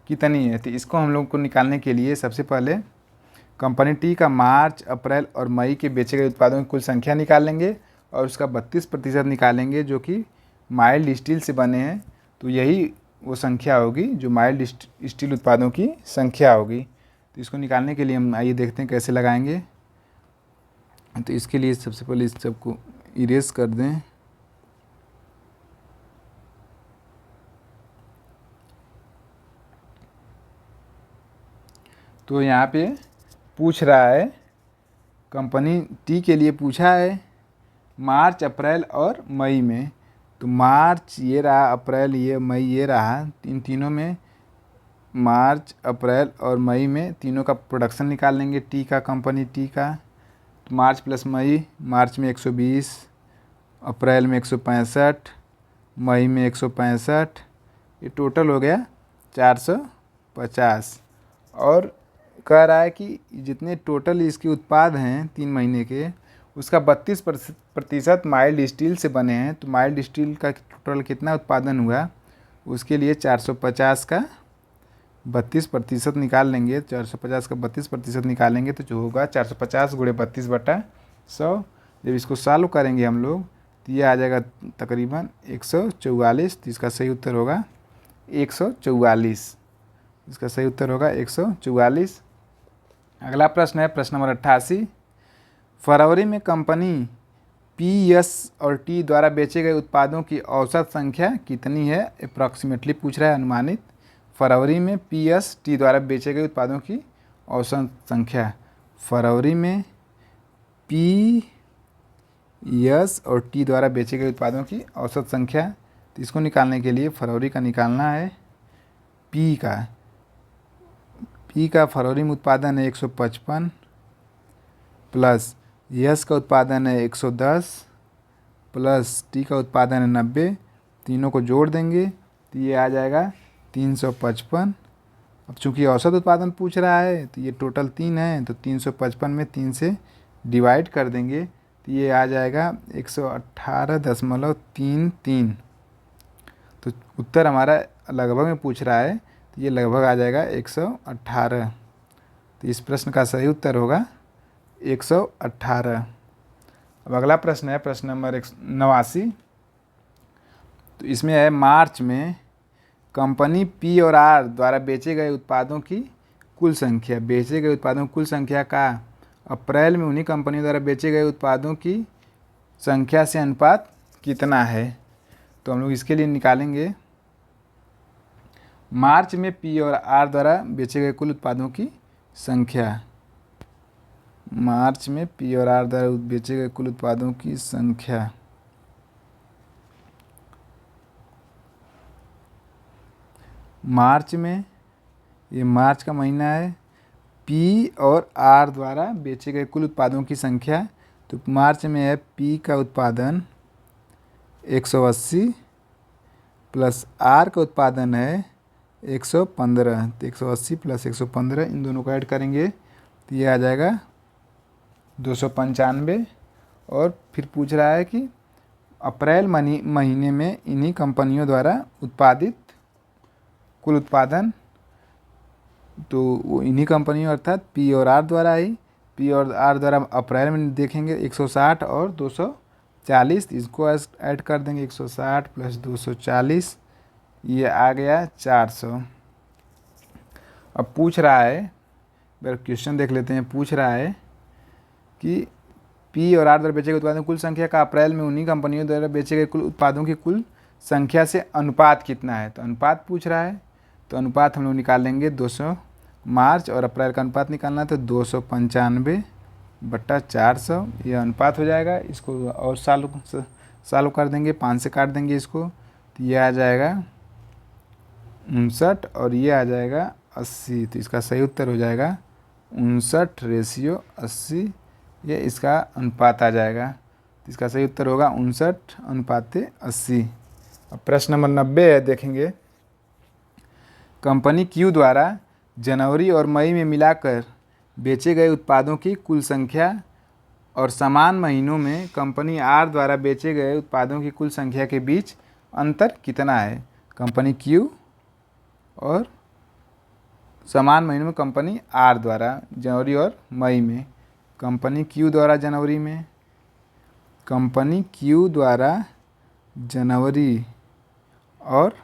कितनी है। तो इसको हम लोग को निकालने के लिए सबसे पहले कंपनी टी का मार्च, अप्रैल और मई के बेचे गए उत्पादों की कुल संख्या निकाल लेंगे और उसका 32% निकालेंगे जो कि माइल्ड स्टील से बने हैं। तो यही वो संख्या होगी जो माइल्ड स्टील उत्पादों की संख्या होगी। तो इसको निकालने के लिए हम आइए देखते हैं कैसे लगाएंगे। तो इसके लिए सबसे पहले इस सबको इरेज कर दें। तो यहाँ पे पूछ रहा है कंपनी टी के लिए पूछा है मार्च, अप्रैल और मई में। तो मार्च ये रहा, अप्रैल ये, मई ये रहा। इन तीनों में मार्च, अप्रैल और मई में तीनों का प्रोडक्शन निकाल लेंगे टी का, कंपनी टी का। तो मार्च प्लस मई, मार्च में 120, अप्रैल में 165, मई में 165, ये टोटल हो गया 450। और कह रहा है कि जितने टोटल इसके उत्पाद हैं 3 महीने के, उसका 32% माइल्ड स्टील से बने हैं। तो माइल्ड स्टील का टोटल कितना उत्पादन हुआ, उसके लिए 450 का 32% निकाल लेंगे। 450 का 32% निकालेंगे तो जो होगा 450 × 32/100। जब इसको सॉल्व करेंगे हम लोग तो ये आ जाएगा तकरीबन 144। तो इसका सही उत्तर होगा 144। इसका सही उत्तर होगा 144। अगला प्रश्न है प्रश्न नंबर 88। फरवरी में कंपनी पी, एस और टी द्वारा बेचे गए उत्पादों की औसत संख्या कितनी है। अप्रॉक्सीमेटली पूछ रहा है, अनुमानित। फरवरी में पी, एस, टी द्वारा बेचे गए उत्पादों की औसत संख्या। फरवरी में पी, एस और टी द्वारा बेचे गए उत्पादों की औसत संख्या। तो इसको निकालने के लिए फरवरी का निकालना है पी का फरवरी में उत्पादन है 155 प्लस यस का उत्पादन है 110 प्लस टी का उत्पादन है 90। तीनों को जोड़ देंगे तो ये आ जाएगा 355। अब चूंकि औसत उत्पादन पूछ रहा है तो ये टोटल 3 है, तो 355 में 3 से डिवाइड कर देंगे तो ये आ जाएगा 118.33। तो उत्तर हमारा लगभग में पूछ रहा है तो ये लगभग आ जाएगा 118। तो इस प्रश्न का सही उत्तर होगा 118। अब अगला प्रश्न है प्रश्न नंबर 89। तो इसमें है मार्च में कंपनी पी और आर द्वारा बेचे गए उत्पादों की कुल संख्या। बेचे गए उत्पादों की कुल संख्या का अप्रैल में उन्हीं कंपनियों द्वारा बेचे गए उत्पादों की संख्या से अनुपात कितना है। तो हम लोग इसके लिए निकालेंगे मार्च में पी और आर द्वारा बेचे गए कुल उत्पादों की संख्या। मार्च में पी और आर द्वारा बेचे गए कुल उत्पादों की संख्या। मार्च में, ये मार्च का महीना है, पी और आर द्वारा बेचे गए कुल उत्पादों की संख्या। तो मार्च में है पी का उत्पादन 180 प्लस आर का उत्पादन है 115। तो 180 प्लस 115 इन दोनों को ऐड करेंगे तो ये आ जाएगा 295। और फिर पूछ रहा है कि अप्रैल महीने में इन्हीं कंपनियों द्वारा उत्पादित कुल उत्पादन, तो वो इन्हीं कंपनियों अर्थात पी और आर द्वारा आई। पी और आर द्वारा अप्रैल में देखेंगे 160 और 240, इसको ऐड कर देंगे 160 प्लस 240, ये आ गया 400। अब पूछ रहा है, क्वेश्चन देख लेते हैं। पूछ रहा है कि पी और आर द्वारा बेचे गए उत्पादों की कुल संख्या का अप्रैल में उन्हीं कंपनियों द्वारा बेचे गए कुल उत्पादों की कुल संख्या से अनुपात कितना है। तो अनुपात पूछ रहा है, तो अनुपात हम लोग निकाल लेंगे 200। मार्च और अप्रैल का अनुपात निकालना है तो 295/400 ये अनुपात हो जाएगा। इसको और सालों कर देंगे, 5 से काट देंगे इसको, तो ये आ जाएगा 59 और ये आ जाएगा 80। तो इसका सही उत्तर हो जाएगा 59/80, ये इसका अनुपात आ जाएगा। तो इसका सही उत्तर होगा 59/80। अब प्रश्न नंबर 90 है, देखेंगे। कंपनी क्यू द्वारा जनवरी और मई में मिलाकर बेचे गए उत्पादों की कुल संख्या और समान महीनों में कंपनी आर द्वारा बेचे गए उत्पादों की कुल संख्या के बीच अंतर कितना है। कंपनी क्यू और समान महीनों में कंपनी आर द्वारा जनवरी और मई में। कंपनी क्यू द्वारा जनवरी में, कंपनी क्यू द्वारा जनवरी और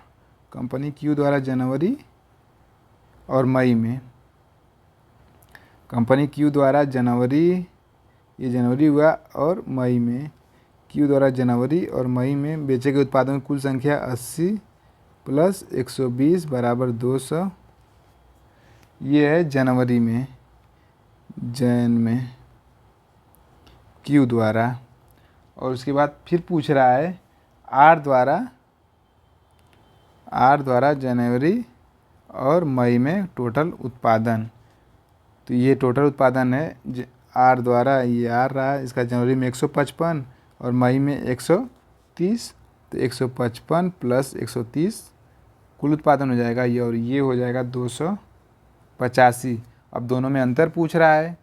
कंपनी क्यू द्वारा जनवरी और मई में। कंपनी क्यू द्वारा जनवरी, ये जनवरी हुआ, और मई में क्यू द्वारा जनवरी और मई में बेचे गए उत्पादों की कुल संख्या 80 प्लस 120 बराबर 200। ये है जनवरी में, जैन में क्यू द्वारा। और उसके बाद फिर पूछ रहा है आर द्वारा जनवरी और मई में टोटल उत्पादन। तो ये टोटल उत्पादन है आर द्वारा, ये आर रहा, इसका जनवरी में 155 और मई में 130। तो 155 प्लस 130 कुल उत्पादन हो जाएगा ये, और ये हो जाएगा 285। अब दोनों में अंतर पूछ रहा है,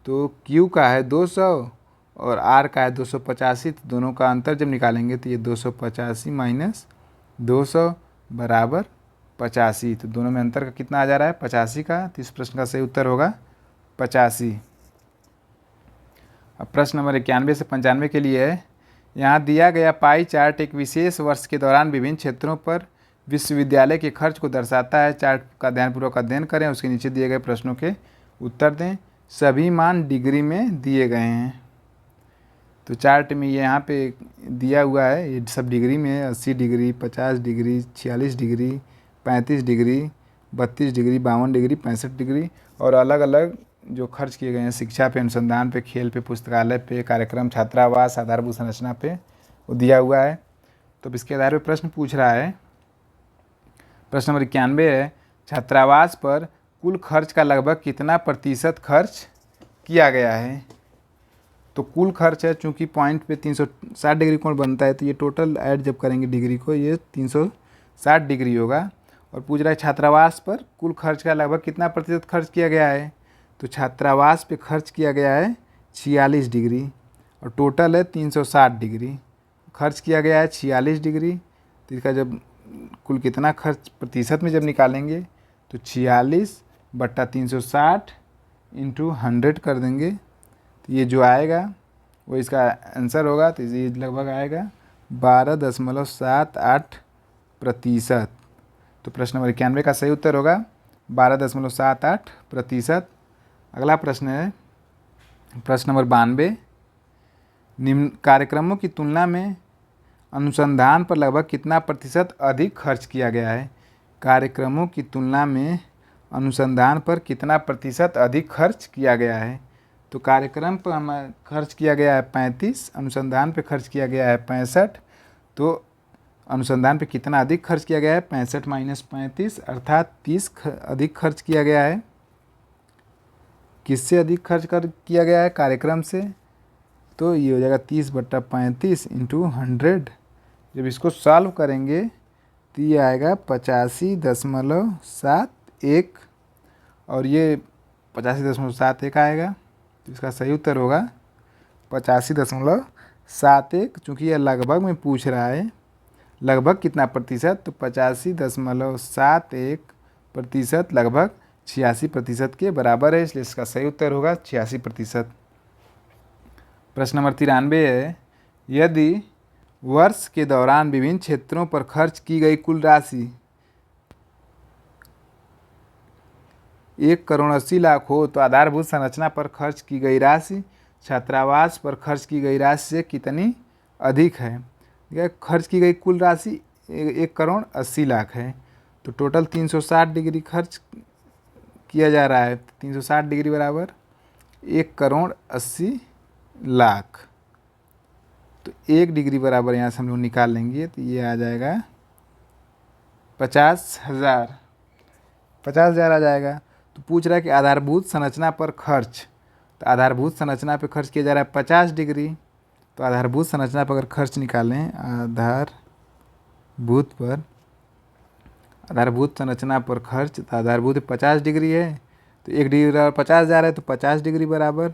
तो क्यू का है 200 और आर का है 285। तो दोनों का अंतर जब निकालेंगे तो ये 285 माइनस 200 बराबर 85। तो दोनों में अंतर का कितना आ जा रहा है, 85 का। तो इस प्रश्न का सही उत्तर होगा 85। अब प्रश्न नंबर 91 से 95 के लिए है। यहाँ दिया गया पाई चार्ट एक विशेष वर्ष के दौरान विभिन्न क्षेत्रों पर विश्वविद्यालय के खर्च को दर्शाता है। चार्ट का ध्यानपूर्वक अध्ययन करें, उसके नीचे दिए गए प्रश्नों के उत्तर दें। सभी मान डिग्री में दिए गए हैं। तो चार्ट में ये यहाँ पे दिया हुआ है, ये सब डिग्री में है। 80 degree, 50 degree, 46 degree, 35 degree, 32 degree, 52 degree, 65 degree, और अलग अलग जो खर्च किए गए हैं शिक्षा पे, अनुसंधान पे, खेल पे, पुस्तकालय पे, कार्यक्रम, छात्रावास, आधारभूत संरचना पे, वो दिया हुआ है। तो अब इसके आधार पर प्रश्न पूछ रहा है। प्रश्न नंबर 91 है, छात्रावास पर कुल खर्च का लगभग कितना प्रतिशत खर्च किया गया है। तो कुल खर्च है, चूँकि पॉइंट पे 360 डिग्री कोण बनता है, तो ये टोटल ऐड जब करेंगे डिग्री को, ये 360 डिग्री होगा। और पूछ रहा है छात्रावास पर कुल खर्च का लगभग कितना प्रतिशत खर्च किया गया है। तो छात्रावास पे खर्च किया गया है 46 डिग्री, और टोटल है 360 डिग्री। खर्च किया गया है 46 डिग्री, तो इसका जब कुल कितना खर्च प्रतिशत में जब निकालेंगे तो 46/360 इंटू 100 कर देंगे, तो ये जो आएगा वो इसका आंसर होगा। तो ये लगभग आएगा 12.78%। तो प्रश्न नंबर 91 का सही उत्तर होगा 12.78%। अगला प्रश्न है प्रश्न नंबर 92। निम्न कार्यक्रमों की तुलना में अनुसंधान पर लगभग कितना प्रतिशत अधिक खर्च किया गया है। कार्यक्रमों की तुलना में अनुसंधान पर कितना प्रतिशत अधिक खर्च किया गया है। तो कार्यक्रम पर हमें खर्च किया गया है 35, अनुसंधान पे खर्च किया गया है 65। तो अनुसंधान पे कितना अधिक खर्च किया गया है, 65 माइनस 35 अर्थात 30 अधिक खर्च किया गया है। किससे अधिक खर्च किया गया है, कार्यक्रम से। तो ये हो जाएगा 30/35 इंटू 100। जब इसको सॉल्व करेंगे तो ये आएगा 85.71 और ये 85.71 आएगा। तो इसका सही उत्तर होगा 85.71। चूँकि यह लगभग में पूछ रहा है, लगभग कितना प्रतिशत, तो 85.71% लगभग 86% के बराबर है, इसलिए इसका सही उत्तर होगा 86%। प्रश्न नंबर 93 है, यदि वर्ष के दौरान विभिन्न क्षेत्रों पर खर्च की गई कुल राशि 1,80,00,000 हो तो आधारभूत संरचना पर खर्च की गई राशि छात्रावास पर खर्च की गई राशि से कितनी अधिक है। खर्च की गई कुल राशि 1,80,00,000 है, तो टोटल 360 डिग्री खर्च किया जा रहा है। 360 डिग्री बराबर 1,80,00,000। तो 1 डिग्री बराबर यहाँ से हम लोग निकाल लेंगे, तो ये आ जाएगा 50,000। 50,000 आ जाएगा। तो पूछ रहा है कि आधारभूत संरचना पर खर्च, तो आधारभूत संरचना पर खर्च किया जा रहा है 50 डिग्री। तो आधारभूत संरचना पर अगर खर्च निकालें, आधारभूत संरचना पर खर्च, तो आधारभूत 50 डिग्री है, तो 1 डिग्री बराबर 50,000 है, तो 50 डिग्री बराबर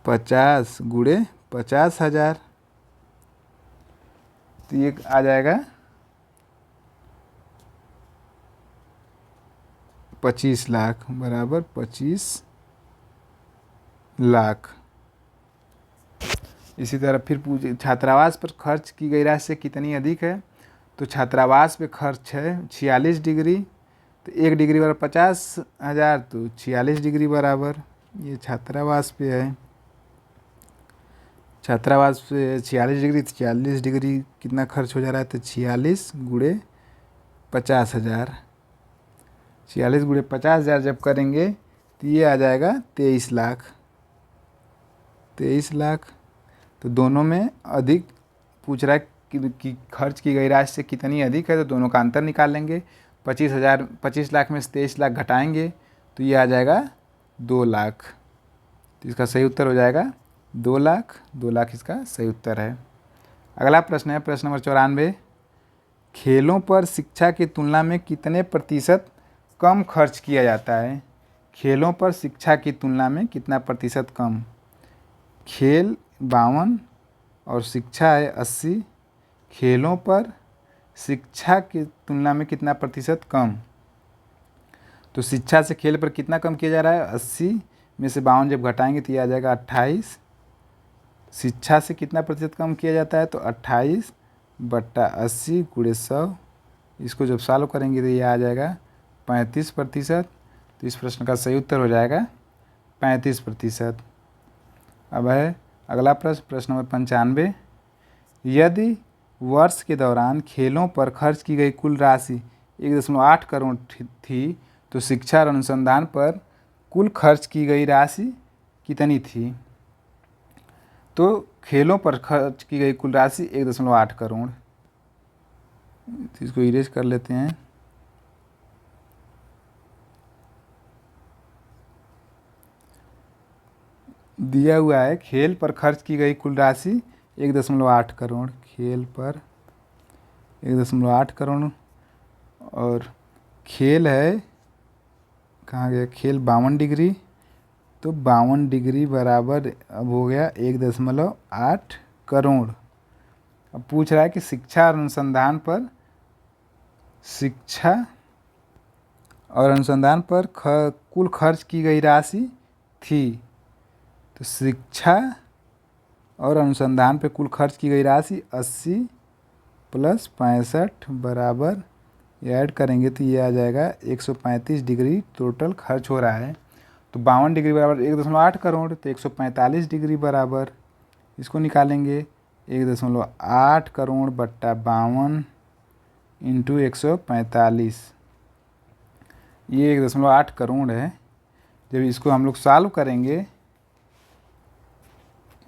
50 गुणे 50,000। तो ये आ जाएगा 25 लाख बराबर 25 लाख। इसी तरह फिर छात्रावास पर खर्च की गई राशि से कितनी अधिक है। तो छात्रावास पे खर्च है 46 डिग्री, तो 1 डिग्री बराबर 50,000, तो 46 डिग्री बराबर, ये छात्रावास पे है। छात्रावास पे 46 डिग्री, तो 46 डिग्री कितना खर्च हो जा रहा है, तो 46 गुणे 50,000। 46 गुणे 50,000 जब करेंगे तो ये आ जाएगा 23 लाख। 23 लाख। तो दोनों में अधिक पूछ रहा है कि खर्च की गई राशि से कितनी अधिक है, तो दोनों का अंतर निकाल लेंगे। 25 लाख में से 23 लाख घटाएंगे तो ये आ जाएगा 2 लाख। तो इसका सही उत्तर हो जाएगा 2 लाख। 2 लाख इसका सही उत्तर है। अगला प्रश्न है प्रश्न नंबर 94, खेलों पर शिक्षा की तुलना में कितने प्रतिशत कम खर्च किया जाता है। खेलों पर शिक्षा की तुलना में कितना प्रतिशत कम। खेल 52 और शिक्षा है 80। खेलों पर शिक्षा की तुलना में कितना प्रतिशत कम। तो शिक्षा से खेल पर कितना कम किया जा रहा है, 80 में से 52 जब घटाएंगे तो ये आ जाएगा 28। शिक्षा से कितना प्रतिशत कम किया जाता है, तो 28/80 गुणे 100। इसको जब सॉल्व करेंगे तो ये आ जाएगा 35%। तो इस प्रश्न का सही उत्तर हो जाएगा 35%। अब है अगला प्रश्न, प्रश्न नंबर 95, यदि वर्ष के दौरान खेलों पर खर्च की गई कुल राशि 1.8 करोड़ थी तो शिक्षा और अनुसंधान पर कुल खर्च की गई राशि कितनी थी। तो खेलों पर खर्च की गई कुल राशि 1.8 करोड़। तो इसको इरेज कर लेते हैं। दिया हुआ है खेल पर खर्च की गई कुल राशि 1.8 करोड़। खेल पर 1.8 करोड़ और खेल है, कहाँ गया खेल, 52 डिग्री। तो 52 डिग्री बराबर अब हो गया 1.8 करोड़। अब पूछ रहा है कि शिक्षा और अनुसंधान पर कुल खर्च की गई राशि थी। तो शिक्षा और अनुसंधान पे कुल खर्च की गई राशि 80 + 65 बराबर, ये ऐड करेंगे तो ये आ जाएगा 135 डिग्री टोटल खर्च हो रहा है। तो 52 डिग्री बराबर 1.8 करोड़, तो 145 डिग्री बराबर, इसको निकालेंगे 1.8 करोड़ बट्टा 52 इंटू 145, ये 1.8 करोड़ है। जब इसको हम लोग सॉल्व करेंगे,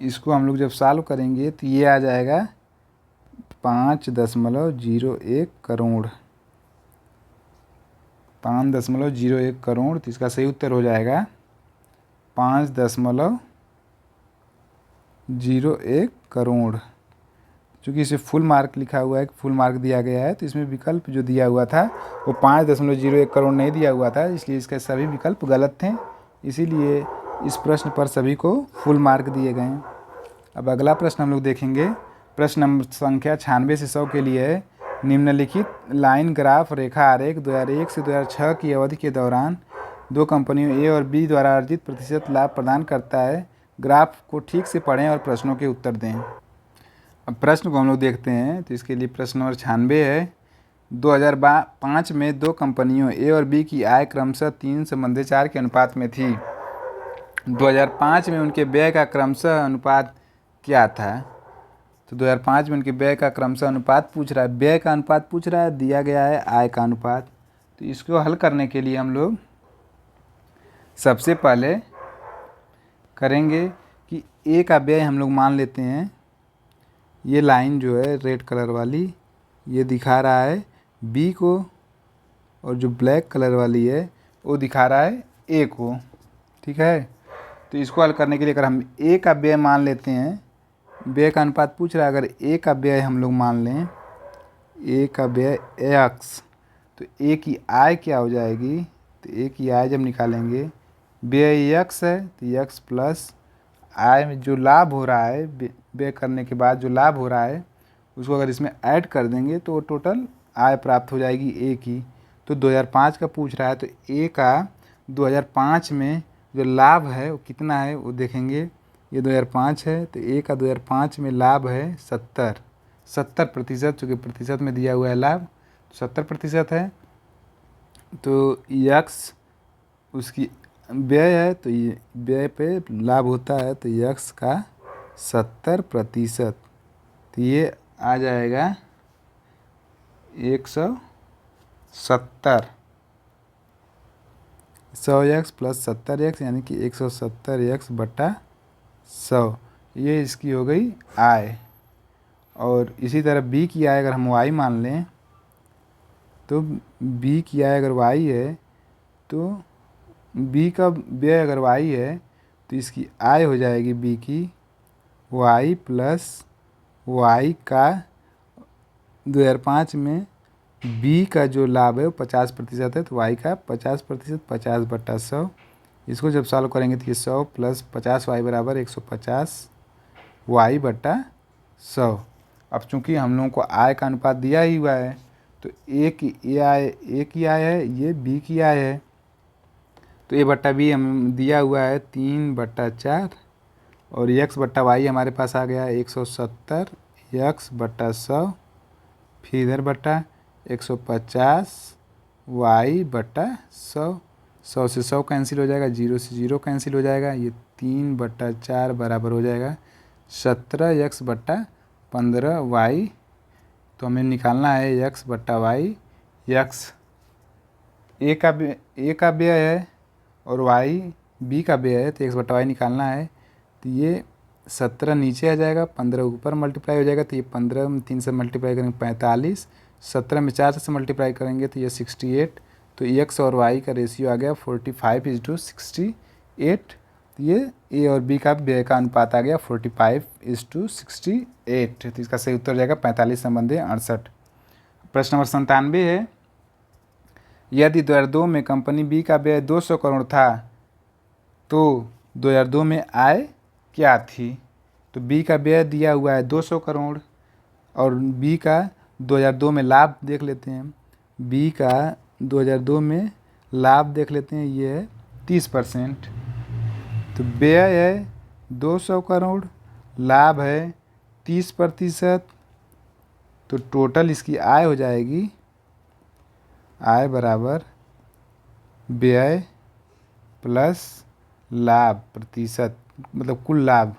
इसको हम लोग जब सॉल्व करेंगे तो ये आ जाएगा 5.01 करोड़, 5.01 करोड़। तो इसका सही उत्तर हो जाएगा 5.01 करोड़। चूँकि इसे फुल मार्क लिखा हुआ है, फुल मार्क दिया गया है, तो इसमें विकल्प जो दिया हुआ था वो 5.01 करोड़ नहीं दिया हुआ था, इसलिए इसके सभी विकल्प गलत थे। इसीलिए इस प्रश्न पर सभी को फुल मार्क दिए गए हैं। अब अगला प्रश्न हम लोग देखेंगे। प्रश्न नंबर संख्या 96 से 100 के लिए है। निम्नलिखित लाइन ग्राफ रेखा आरेख 2001 से 2006 की अवधि के दौरान दो कंपनियों ए और बी द्वारा अर्जित प्रतिशत लाभ प्रदान करता है। ग्राफ को ठीक से पढ़ें और प्रश्नों के उत्तर दें। अब प्रश्न को हम लोग देखते हैं। तो इसके लिए प्रश्न नंबर 96 है। 2005 में दो कंपनियों ए और बी की आय क्रमशः 3:4 के अनुपात में थी। 2005 में उनके व्यय का क्रमशः अनुपात क्या था? तो 2005 में उनके व्यय का क्रमशः अनुपात पूछ रहा है, व्यय का अनुपात पूछ रहा है, दिया गया है आय का अनुपात। तो इसको हल करने के लिए हम लोग सबसे पहले करेंगे कि ए का व्यय हम लोग मान लेते हैं। ये लाइन जो है रेड कलर वाली, ये दिखा रहा है बी को, और जो ब्लैक कलर वाली है वो दिखा रहा है ए को। ठीक है, तो इसको हल करने के लिए अगर हम ए का व्यय मान लेते हैं, व्यय का अनुपात पूछ रहा है, अगर ए का व्यय हम लोग मान लें, ए का व्यय एक्स, तो ए की आय क्या हो जाएगी? तो ए की आय जब निकालेंगे, व्यय एक्स है तो एक्स प्लस आय में जो लाभ हो रहा है, व्यय करने के बाद जो लाभ हो रहा है उसको अगर इसमें ऐड कर देंगे तो टोटल आय प्राप्त हो जाएगी ए की। तो 2005 का पूछ रहा है, तो ए का 2005 में जो लाभ है वो कितना है वो देखेंगे। ये 2005 है, तो ए का 2005 में लाभ है 70%, चूँकि प्रतिशत में दिया हुआ है लाभ, 70% है। तो यक्स उसकी व्यय है, तो ये व्यय पे लाभ होता है, तो यक्स का 70%, तो ये आ जाएगा 170, 100x प्लस 70x यानी कि 170x बटा 100, ये इसकी हो गई आय। और इसी तरह बी की आय अगर हम y मान लें, तो बी की आय अगर y है, तो बी का व्यय अगर y है तो इसकी आय हो जाएगी बी की y प्लस y का 2005 में बी का जो लाभ है वो 50% है, तो y का 50%, 50/100। इसको जब सॉल्व करेंगे तो ये 100 प्लस 50y बराबर 150 y बटा 100। अब चूँकि हम लोगों को आय का अनुपात दिया ही हुआ है, तो ए की आय है, ये बी की आय है, तो ए बट्टा बी हम दिया हुआ है 3/4, और x बट्टा वाई हमारे पास आ गया 170 x बट्टा 100, फिर इधर बट्टा 150 y बट्टा 100, 100 से 100 कैंसिल हो जाएगा, 0 से 0 कैंसिल हो जाएगा, ये 3/4 बराबर हो जाएगा 17 x बट्टा 15 y। तो हमें निकालना है x बट्टा वाई। x ए का व्यय है और y बी का व्यय है, तो x बट्टा वाई निकालना है। तो ये 17 नीचे आ जाएगा, 15 ऊपर मल्टीप्लाई हो जाएगा, तो ये 15 में 3 से मल्टीप्लाई करेंगे 45, 17 में 4 से मल्टीप्लाई करेंगे तो ये 68। तो x और y का रेशियो आ गया 45:68। तो ये ए और बी का व्यय का अनुपात आ गया 45:68। तो इसका सही उत्तर हो जाएगा 45/68। प्रश्न नंबर 97 है। यदि 2002 में कंपनी बी का व्यय 200 करोड़ था, तो 2002 में आय क्या थी? तो बी का व्यय दिया हुआ है 200 करोड़, और बी का 2002 में लाभ देख लेते हैं। बी का 2002 में लाभ देख लेते हैं, ये है 30%। तो व्यय है 200 करोड़, लाभ है 30%, तो टोटल इसकी आय हो जाएगी, आय बराबर व्यय प्लस लाभ प्रतिशत, मतलब कुल लाभ।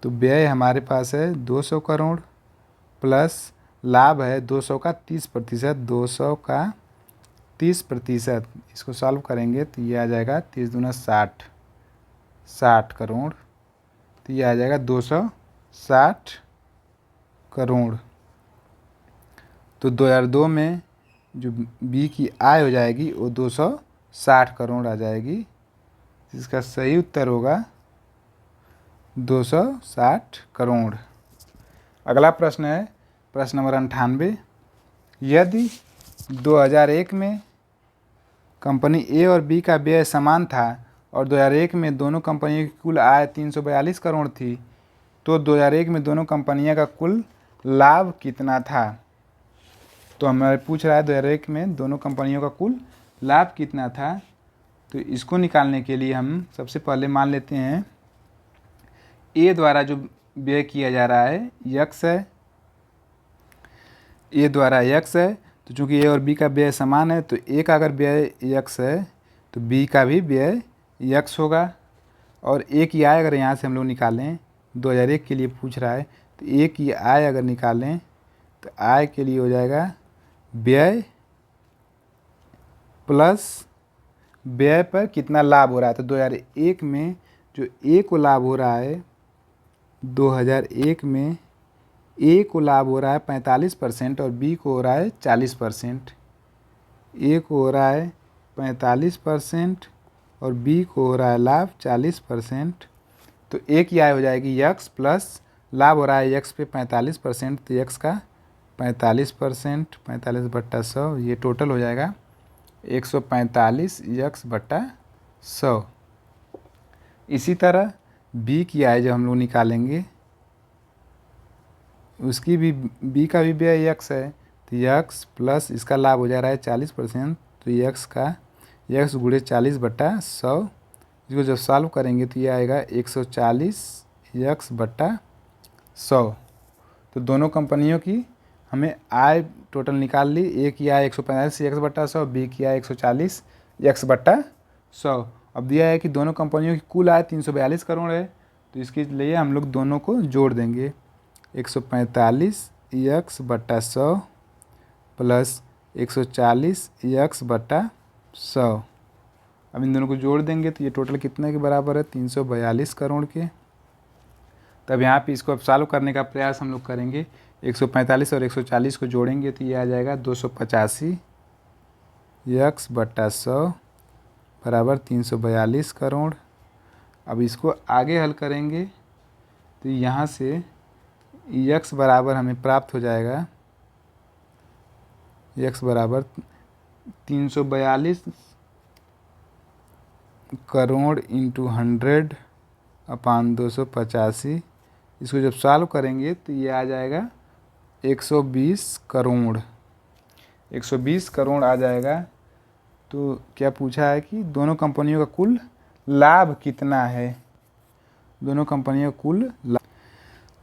तो व्यय हमारे पास है 200 करोड़ प्लस लाभ है 200 का 30%, 200 का 30%। इसको सॉल्व करेंगे तो ये आ जाएगा 30 दूना 60, 60 करोड़। तो ये आ जाएगा 260 करोड़। तो 2002 में जो बी की आय हो जाएगी वो 260 करोड़ आ जाएगी। इसका सही उत्तर होगा 260 करोड़। अगला प्रश्न है प्रश्न नंबर 98। यदि 2001 में कंपनी ए और बी का व्यय समान था और 2001 में दोनों कंपनियों की कुल आय 342 करोड़ थी, तो 2001 में दोनों कंपनियों का कुल लाभ कितना था। तो हमारे पूछ रहा है 2001 में दोनों कंपनियों का कुल लाभ कितना था। तो इसको निकालने के लिए हम सबसे पहले मान लेते हैं ए द्वारा जो व्यय किया जा रहा है यक्स है, ए द्वारा यक्स है। तो चूंकि ए और बी का व्यय समान है तो ए का अगर व्यय यक्स है तो बी का भी व्यय यक्स होगा। और ए की आय अगर यहाँ से हम लोग निकालें, 2001 के लिए पूछ रहा है, तो ए की आय अगर निकालें तो आय के लिए हो जाएगा व्यय प्लस व्यय पर कितना लाभ हो रहा है। तो 2001 में जो ए को लाभ हो रहा है, 2001 में ए को लाभ हो रहा है 45% और बी को हो रहा है 40%। ए को हो रहा है 45% और बी को हो रहा है लाभ 40%। तो ए की आय हो जाएगी यक्स प्लस लाभ हो रहा है यक्स पे 45%, तो यक्स का 45%, 45/100, ये टोटल हो जाएगा 145 यक्स बट्टा 100। इसी तरह बी की आय जो हम लोग निकालेंगे उसकी भी बी का भी व्यय यक्स है, तो यक्स प्लस इसका लाभ हो जा रहा है 40%, तो यक्स का यक्स गुणे 40/100। इसको जब सॉल्व करेंगे तो ये आएगा 140 यक्स बट्टा 100। तो दोनों कंपनियों की हमें आय टोटल निकाल ली। ए की आय 145 यक्स बट्टा 100, बी की आय 140 यक्स बट्टा 100। अब दिया है कि दोनों कंपनियों की कुल आय 342 करोड़ है, तो इसके लिए हम लोग दोनों को जोड़ देंगे। 145 यक्स बट्टा 100 प्लस 140 यक्स बट्टा 100। अब इन दोनों को जोड़ देंगे तो ये टोटल कितने के बराबर है, 342 करोड़ के। तब यहाँ पे इसको अब सॉल्व करने का प्रयास हम लोग करेंगे। 145 और 140 को जोड़ेंगे तो ये आ जाएगा 285 यक्स बट्टा 100 बराबर 342 करोड़। अब इसको आगे हल करेंगे तो यहाँ से यक्स बराबर हमें प्राप्त हो जाएगा, यक्स बराबर 342 करोड़ इंटू 100 अपान 285। इसको जब सॉल्व करेंगे तो ये आ जाएगा 120 करोड़, 120 करोड़ आ जाएगा। तो क्या पूछा है कि दोनों कंपनियों का कुल लाभ कितना है, दोनों कंपनियों का कुल लाभ।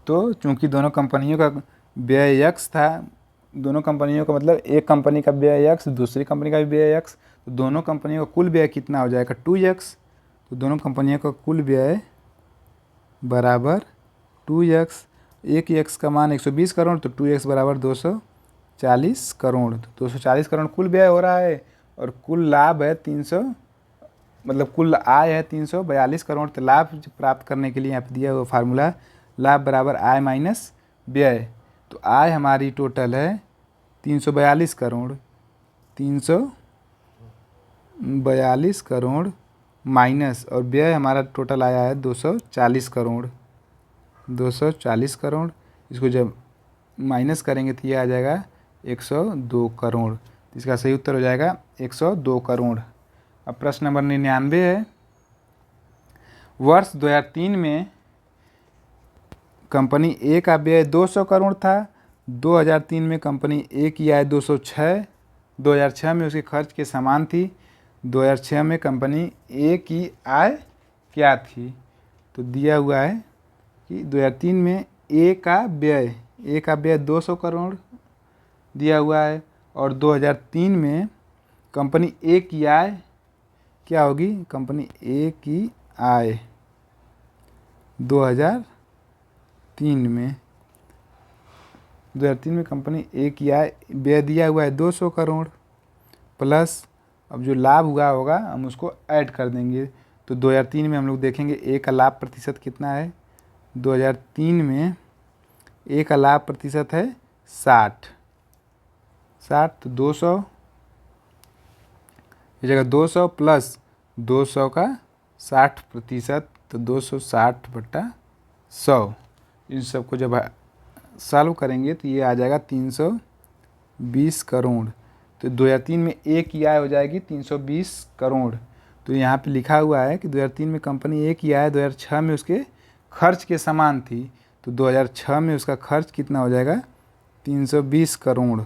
तो चूंकि दोनों कंपनियों का व्यय यक्स था, दोनों कंपनियों का मतलब एक कंपनी का व्यय यक्स, दूसरी कंपनी का भी व्यय यक्स, तो दोनों कंपनियों का कुल व्यय कितना हो जाएगा 2x। तो दोनों कंपनियों का कुल व्यय बराबर 2x। एक यक्स का मान 120 करोड़, तो 2x बराबर 240 करोड़। तो 240 करोड़ कुल व्यय हो रहा है और कुल लाभ है 300, मतलब कुल आय है 342 करोड़। तो लाभ प्राप्त करने के लिए यहाँ पे दिया हुआ फार्मूला लाभ बराबर आय माइनस व्यय। तो आय हमारी टोटल है 342 करोड़, 342 करोड़ माइनस, और व्यय हमारा टोटल आया है 240 करोड़, 240 करोड़। इसको जब माइनस करेंगे तो ये आ जाएगा 102 करोड़। तो इसका सही उत्तर हो जाएगा 102 करोड़। अब प्रश्न नंबर 99 है। वर्ष 2003 में कंपनी ए का व्यय 200 करोड़ था। 2003 में कंपनी ए की आय 206, 2006 में उसके खर्च के समान थी। 2006 में कंपनी ए की आय क्या थी। तो दिया हुआ है कि 2003 में ए का व्यय 200 करोड़ दिया हुआ है, और 2003 में कंपनी ए की आय क्या होगी, कंपनी ए की आय 2003 में 2003 में कंपनी ए की आय व्यय दिया हुआ है 200 करोड़ प्लस अब जो लाभ हुआ होगा हम उसको ऐड कर देंगे। तो 2003 में हम लोग देखेंगे ए का लाभ प्रतिशत कितना है। 2003 में ए का लाभ प्रतिशत है 60 तो 200 इस जगह 200 प्लस 200 का 60% तो 260/100। इन सबको जब सॉल्व करेंगे तो ये आ जाएगा 320 करोड़। तो 2003 में ए की आय हो जाएगी 320 करोड़। तो यहाँ पे लिखा हुआ है कि 2003 में कंपनी ए की आय 2006 में उसके खर्च के समान थी। तो 2006 में उसका खर्च कितना हो जाएगा 320 करोड़।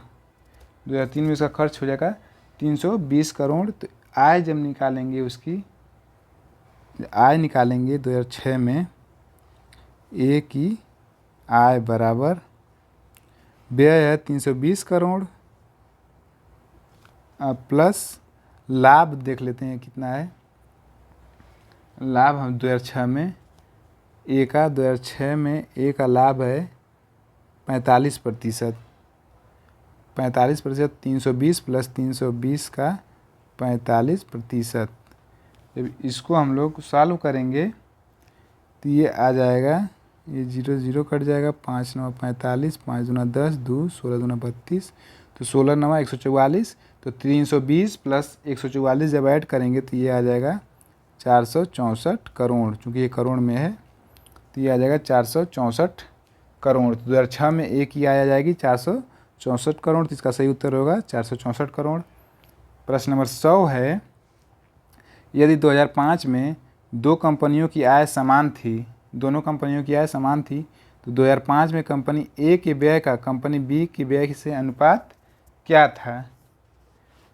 2003 में उसका खर्च हो जाएगा 320 करोड़। तो आय जब निकालेंगे उसकी आय निकालेंगे 2006 में ए की आय बराबर व्यय है 320 करोड़ प्लस लाभ देख लेते हैं कितना है। लाभ हम 2006 में ए का 2006 में ए का लाभ है 45%। 320 प्लस 320 का 45%। जब इसको हम लोग सॉल्व करेंगे तो ये आ जाएगा, ये 0 0 कट जाएगा, 5 9 45, 5 दूना 10, 2 16 दूना 32, तो 16 9 144। तो 320 प्लस 144 जब ऐड करेंगे तो ये आ जाएगा 464 करोड़। चूँकि ये करोड़ में है तो ये आ जाएगा 464 करोड़। तो 2006 में ए की आय आ जाएगी 464 करोड़। तो इसका सही उत्तर होगा 464 करोड़। प्रश्न नंबर 100 है, यदि 2005 में दो कंपनियों की आय समान थी, दोनों कंपनियों की आय समान थी, तो 2005 में कंपनी ए के व्यय का कंपनी बी के व्यय से अनुपात क्या था।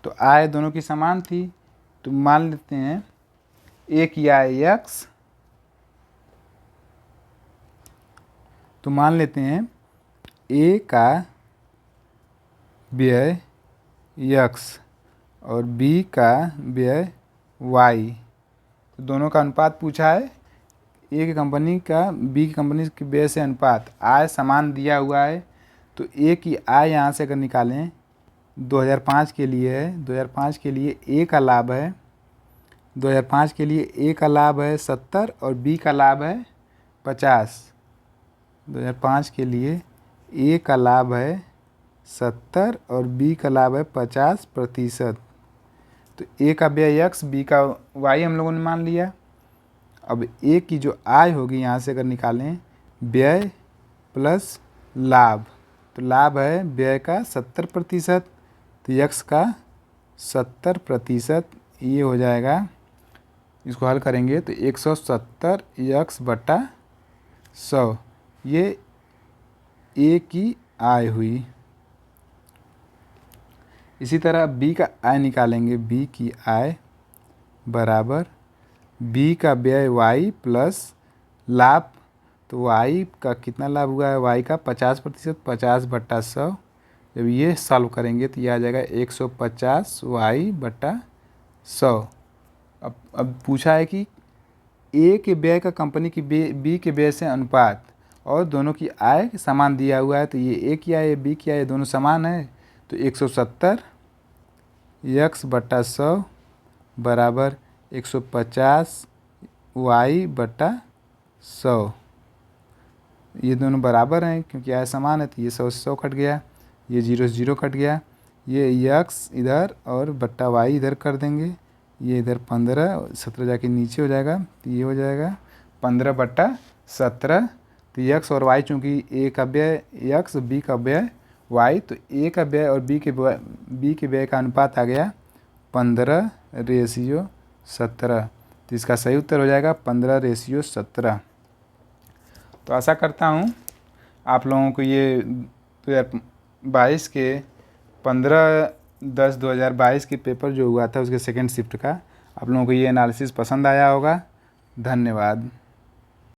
तो आय दोनों की समान थी, तो मान लेते हैं ए की आय एक्स, तो मान लेते हैं ए का व्यय एक्स और बी का व्यय वाई। तो दोनों का अनुपात पूछा है, ए की कंपनी का बी की कंपनी के व्यय से अनुपात। आय समान दिया हुआ है, तो ए की आय यहाँ से अगर निकालें 2005 के लिए है, 2005 के लिए ए का लाभ है, 2005 के लिए ए का लाभ है 70 और बी का लाभ है 50। 2005 के लिए ए का लाभ है 70 और बी का लाभ है 50%। तो ए का व्यय एक्स, बी का वाई हम लोगों ने मान लिया। अब ए की जो आय होगी यहाँ से अगर निकालें व्यय प्लस लाभ, तो लाभ है व्यय का 70%, तो एक्स का 70%, ये हो जाएगा। इसको हल करेंगे तो 170 एक्स बटा 100, ये ए की आय हुई। इसी तरह बी का आय निकालेंगे, बी की आय बराबर बी का व्यय वाई प्लस लाभ, तो वाई का कितना लाभ हुआ है, वाई का 50%, 50/100। जब ये सॉल्व करेंगे तो ये आ जाएगा 150 वाई बटा 100। अब पूछा है कि ए के व्यय का कंपनी की बी के व्यय से अनुपात, और दोनों की आय समान दिया हुआ है, तो ये ए की आय बी की आय दोनों समान है। तो 170 एक्स बटा 100 बराबर 150 वाई बटा 100। ये दोनों बराबर हैं क्योंकि आय समान है, तो ये 100 से 100 कट गया, ये 0 से 0 कट गया, ये एक्स इधर और बट्टा वाई इधर कर देंगे, ये इधर 15, 17 जाके नीचे हो जाएगा, तो ये हो जाएगा 15/17। तो एक्स और वाई चूँकि ए का व्यय एक्स, बी का व्यय वाई, तो ए का व्यय और बी के व्यय का अनुपात आ गया 15:17। तो इसका सही उत्तर हो जाएगा 15:17। तो आशा करता हूँ आप लोगों को ये 2022 के 15/10/2022 के पेपर जो हुआ था उसके सेकंड शिफ्ट का आप लोगों को ये एनालिसिस पसंद आया होगा। धन्यवाद।